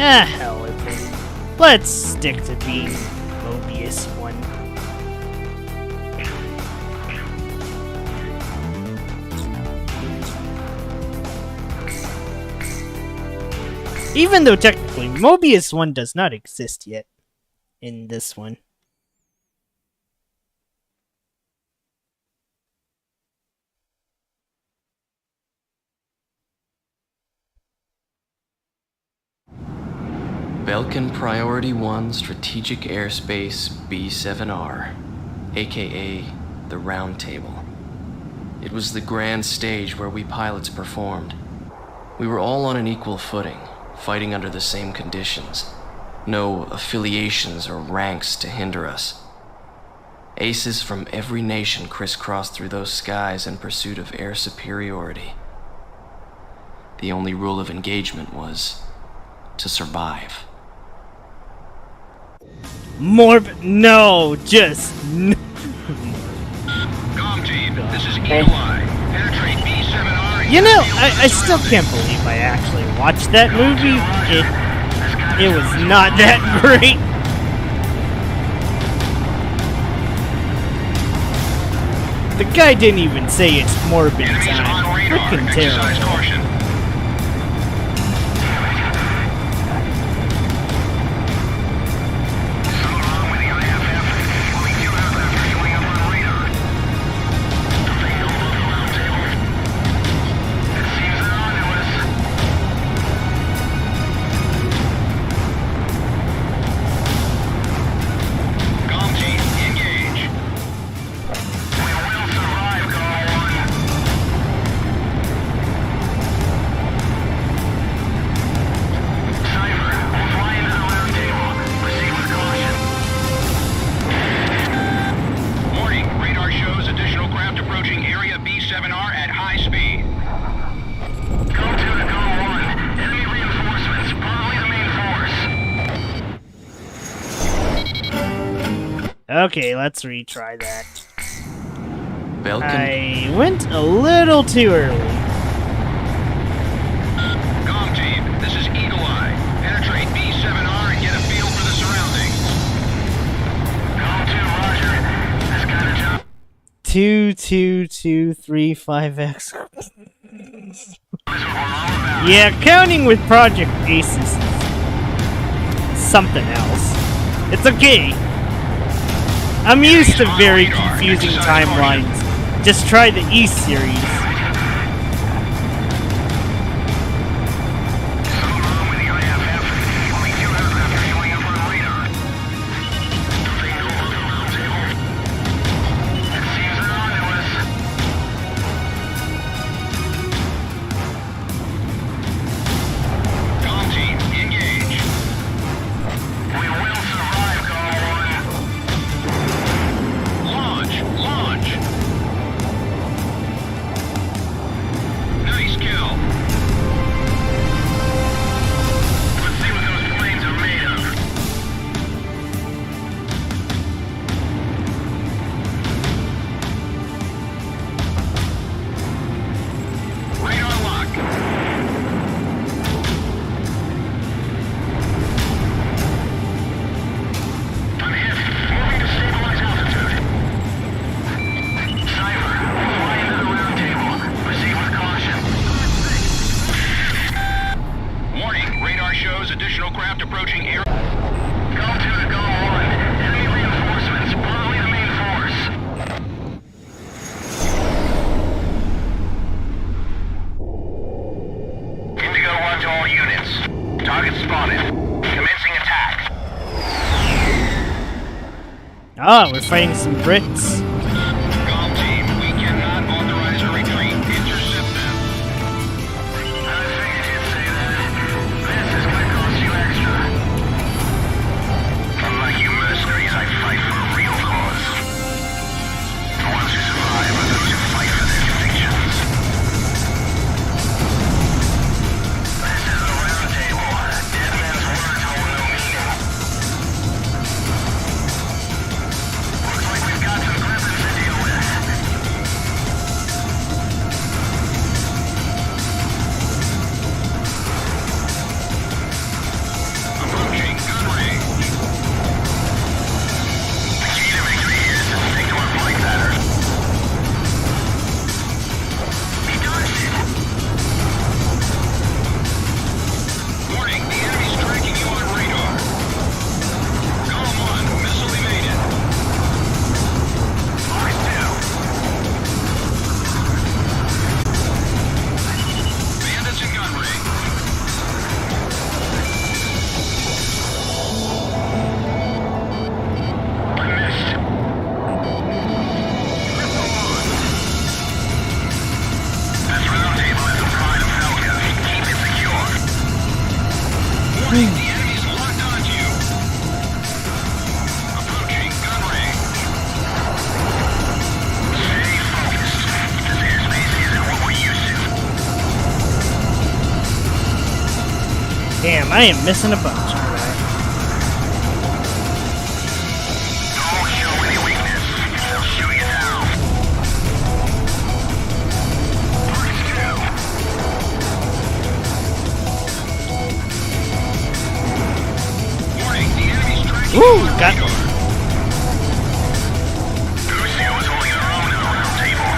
Ah, hell with it. Let's stick to being Mobius 1. Even though technically Mobius 1 does not exist yet in this one. Belkan Priority 1 Strategic Airspace B-7R, aka the Round Table. It was the grand stage where we pilots performed. We were all on an equal footing, fighting under the same conditions. No affiliations or ranks to hinder us. Aces from every nation crisscrossed through those skies in pursuit of air superiority. The only rule of engagement was to survive. No, just no. Com team, this is Eli. Penetrate B7R. You know, I still can't believe I actually watched that movie. It was not that great. The guy didn't even say it's morbid time. Freaking terrible. Caution. Okay, let's retry that. Belkan. I went a little too early. Com team, this is Eagle Eye. Penetrate B7R and get a feel for the surroundings. Com 2, roger. This kind of job. 2235X. Yeah, counting with Project Aces is something else. It's okay. I'm used to very confusing timelines. Just try the E series. Ah, we're fighting some Brits. Com team, we cannot authorize a retreat. Intercept them. I figured you'd say that. This is gonna cost you extra. Unlike you mercenaries, I fight for a real cause. The ones who survive are those who fight for their convictions. This is the round table. Dead men's words hold no meaning. Looks like we've got some grip Damn, I am missing a bunch. Don't show any weakness. They'll shoot you down. Warning, the enemy's tracking. Ooh, got Lucio is holding their own in the round table.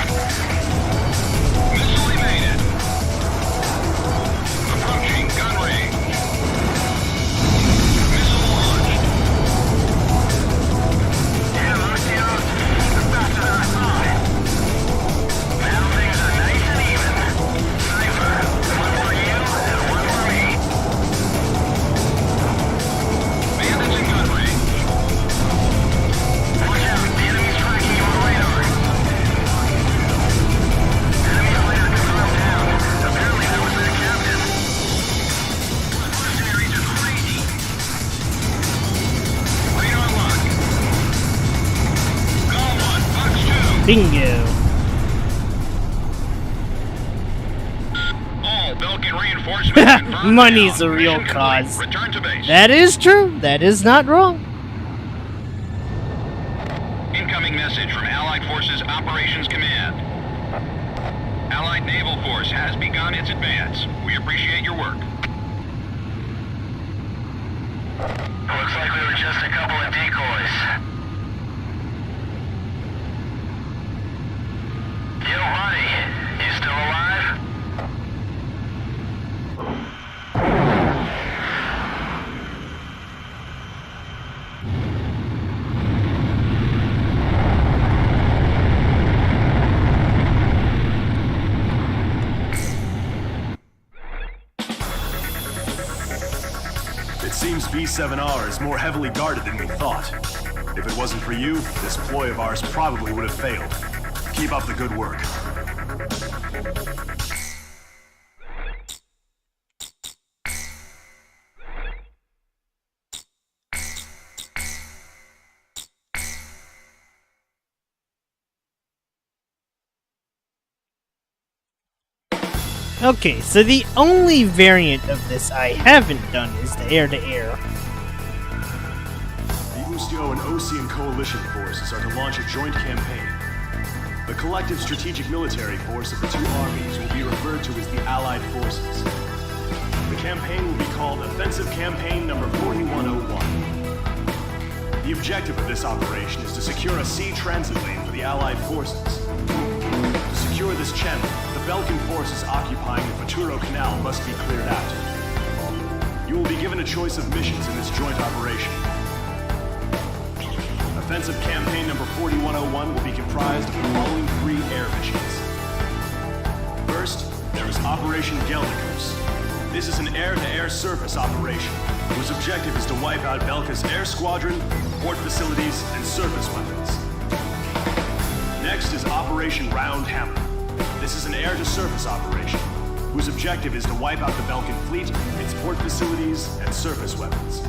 Missile evaded. Approaching gun range. Missile launched. Yeah, Lucio, you're faster than I thought. Now things are nice and even. Cypher, one for you and one for me. Bandits in gun range. Watch out, the enemy's tracking you on radar. Enemy fighter confirmed down. Apparently that was their captain. Mercenaries are crazy. Radar lock. Call 1, Fox 2. bingo. All Belkan reinforcements confirmed. Money's down. a real Mission complete. cause. Return to base. That is true. That is not wrong. Incoming message from Allied Forces Operations Command. Allied Naval Force has begun its advance. We appreciate your work. Looks like we were just a couple of decoys. Yo, buddy, you still alive? It seems B7R is more heavily guarded than we thought. If it wasn't for you, this ploy of ours probably would have failed. Keep up the good work. Okay, so the only variant of this I haven't done is the air-to-air. The Ustio and Osean coalition forces are to launch a joint campaign. The collective strategic military force of the two armies will be referred to as the Allied Forces. The campaign will be called Offensive Campaign Number 4101. The objective of this operation is to secure a sea transit lane for the Allied forces. To secure this channel, the Belkan forces occupying the Futuro Canal must be cleared out. You will be given a choice of missions in this joint operation. Offensive Campaign Number 4101 will be comprised of the following 3 air missions. First, there is Operation Gelnicus. This is an air-to-air surface operation, whose objective is to wipe out Belka's air squadron, port facilities, and surface weapons. Next is Operation Round Hammer. This is an air-to-surface operation, whose objective is to wipe out the Belkan fleet, its port facilities, and surface weapons.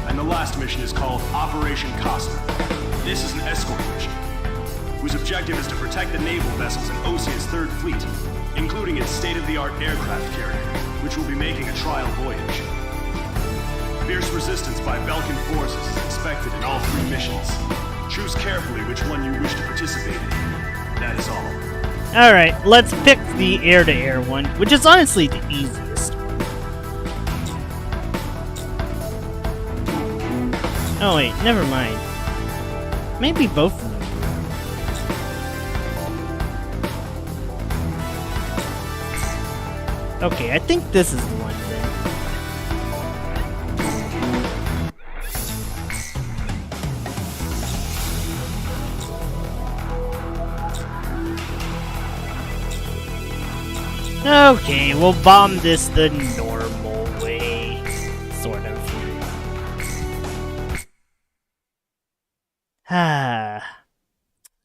And the last mission is called Operation Costner. This is an escort mission, whose objective is to protect the naval vessels in Osea's 3rd Fleet, including its state-of-the-art aircraft carrier, which will be making a trial voyage. Fierce resistance by Belkan forces is expected in all 3 missions. Choose carefully which one you wish to participate in. That is all. Alright, let's pick the air-to-air one, which is honestly the easiest. Oh wait, never mind. Maybe both of them. Okay, I think this is the one then. Okay, we'll bomb this the normal way. Sort of.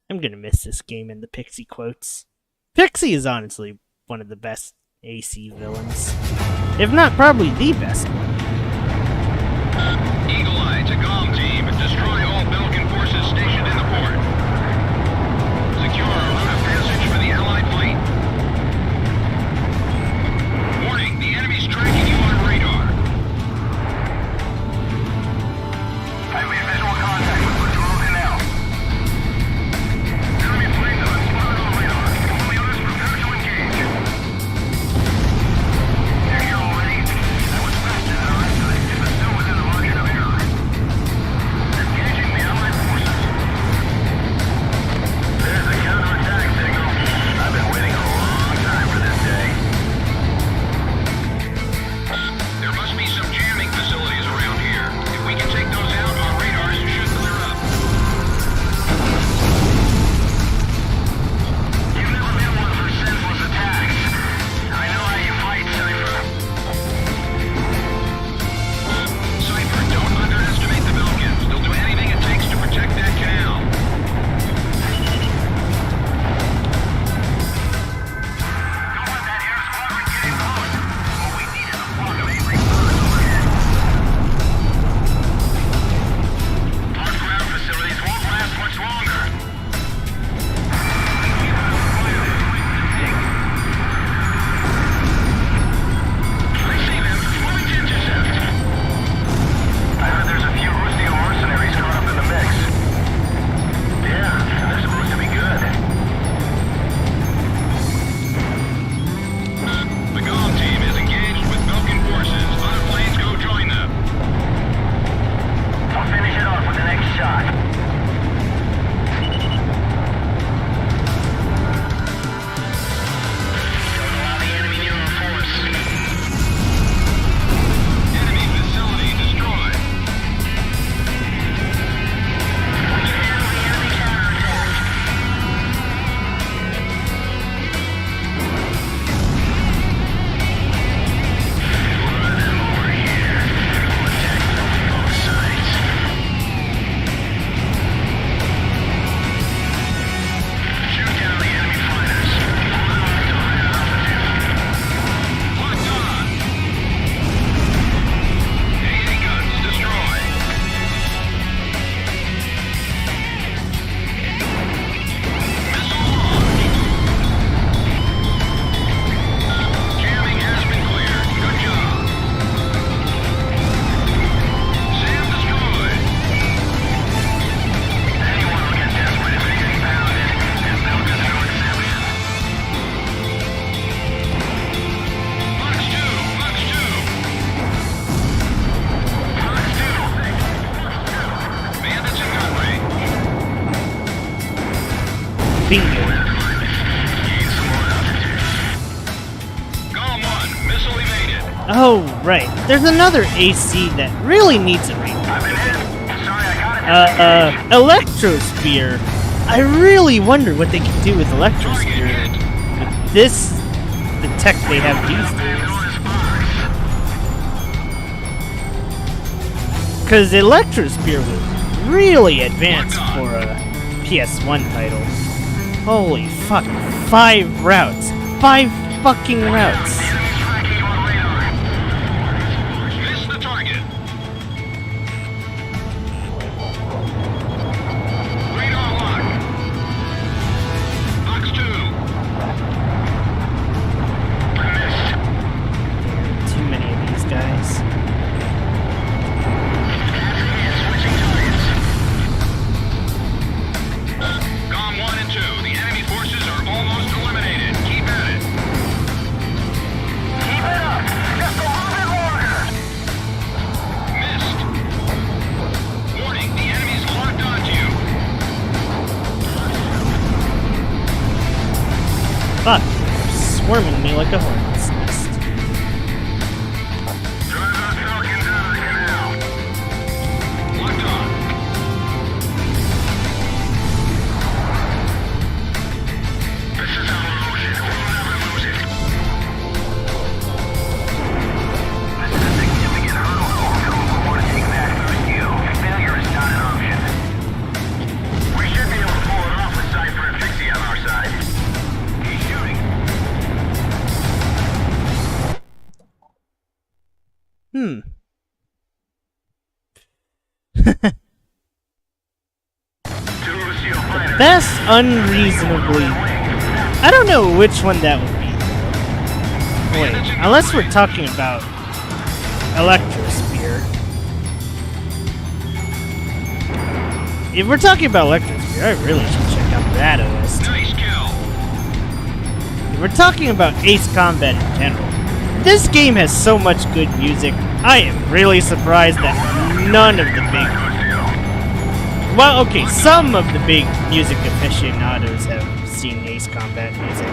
I'm gonna miss this game in the Pixie quotes. Pixie is honestly one of the best AC villains. If not, probably the best one. Eagle Eye to GOM team. Destroy all Belkan forces stationed in the port. Secure a route of passage for the Allied fleet. Warning, the enemy's tracking you on radar. Bingo. Column 1, missile evaded. Oh, right. There's another AC that really needs a remake. Electrosphere. I really wonder what they can do with Electrosphere. With this, the tech they have these days. Because Electrosphere was really advanced for a PS1 title. Holy fuck. 5 routes. 5 fucking routes. Miss the target. Radar lock. Box 2. Too many of these guys. Column 1 and 2. The enemy forces are almost eliminated. Keep at it. Keep it up! Just a little bit longer! Missed. Warning, the enemy's locked onto you. Fuck. They're swarming me like a hornet's nest. Drive those Falcons out of the canal. Locked on. This is our motion. We'll never lose it. This is a significant hurdle to overcome if we want to take back first kill. Failure is not an option. We should be able to pull it off with Cypher and Fixie on our side. He's shooting. Two Lucille fighters. That's unreasonably... I don't know which one that would be. Wait, unless we're talking about Electrosphere. If we're talking about Electrosphere, I really should check out that OST. Nice kill. If we're talking about Ace Combat in general, this game has so much good music. I am really surprised that none of the big... Well, okay, some of the big music aficionados have seen Ace Combat music.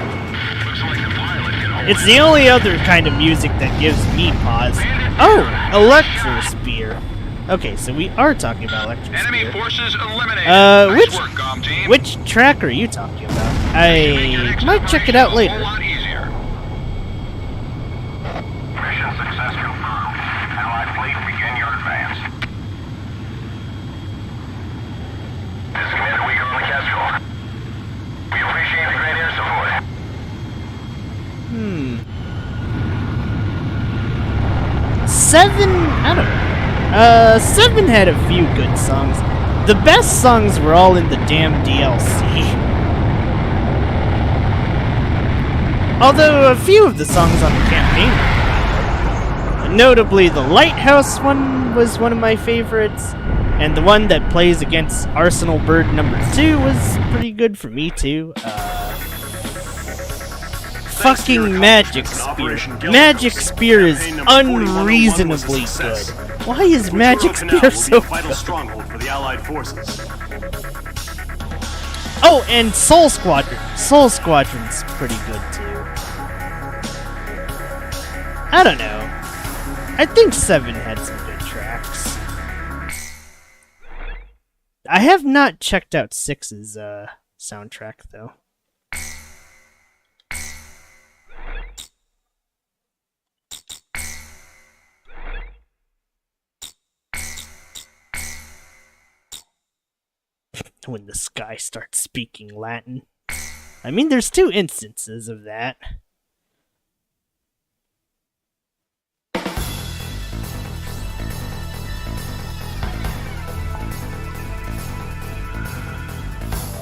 It's the only other kind of music that gives me pause. Oh, Electrosphere. Okay, so we are talking about Enemy Electrosphere. forces eliminated. Nice work, comm team. Which track are you talking about? I might check it out A later. whole lot easier. Mission success confirmed. Allied fleet, begin your advance. This is Commander Weaker on the Kestrel. We appreciate the great air support. 7, I don't know. 7 had a few good songs. The best songs were all in the damn DLC. Although a few of the songs on the campaign were good. Notably, the Lighthouse one was one of my favorites, and the one that plays against Arsenal Bird number 2 was pretty good for me too. Fucking Magic Spear. Magic Spear is unreasonably good. Why is Magic Spear so vital good? stronghold for the Allied forces. Oh, and Soul Squadron. Soul Squadron's pretty good too. I don't know. I think 7 had some good tracks. I have not checked out 6's soundtrack though. When the sky starts speaking Latin. I mean, there's 2 instances of that.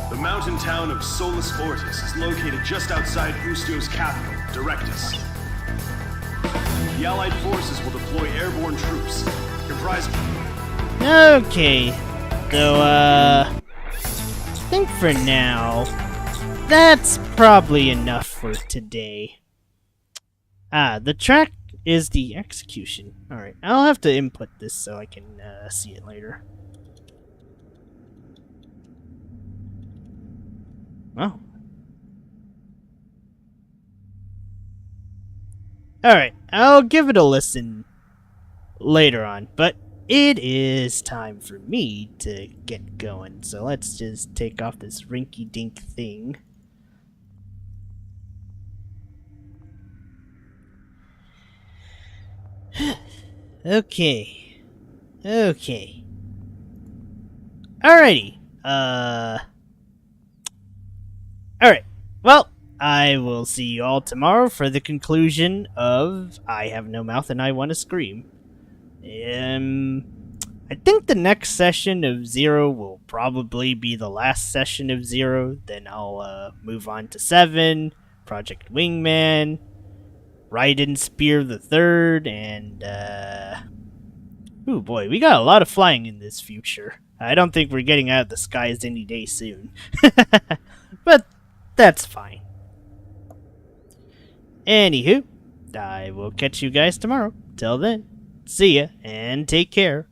The mountain town of Solus Ortis is located just outside Ustio's capital, Directus. The Allied forces will deploy airborne troops, comprised... Okay. So, I think for now, that's probably enough for today. The track is the execution. Alright, I'll have to input this so I can see it later. Oh, Alright, I'll give it a listen later on, but it is time for me to get going, so let's just take off this rinky-dink thing. Okay. Alrighty. Alright. Well, I will see you all tomorrow for the conclusion of I Have No Mouth and I Want to Scream. I think the next session of Zero will probably be the last session of Zero. Then I'll move on to 7, Project Wingman, Raiden Spear the Third, and oh boy, we got a lot of flying in this future. I don't think we're getting out of the skies any day soon. But that's fine. Anywho, I will catch you guys tomorrow. Till then, see ya, and take care.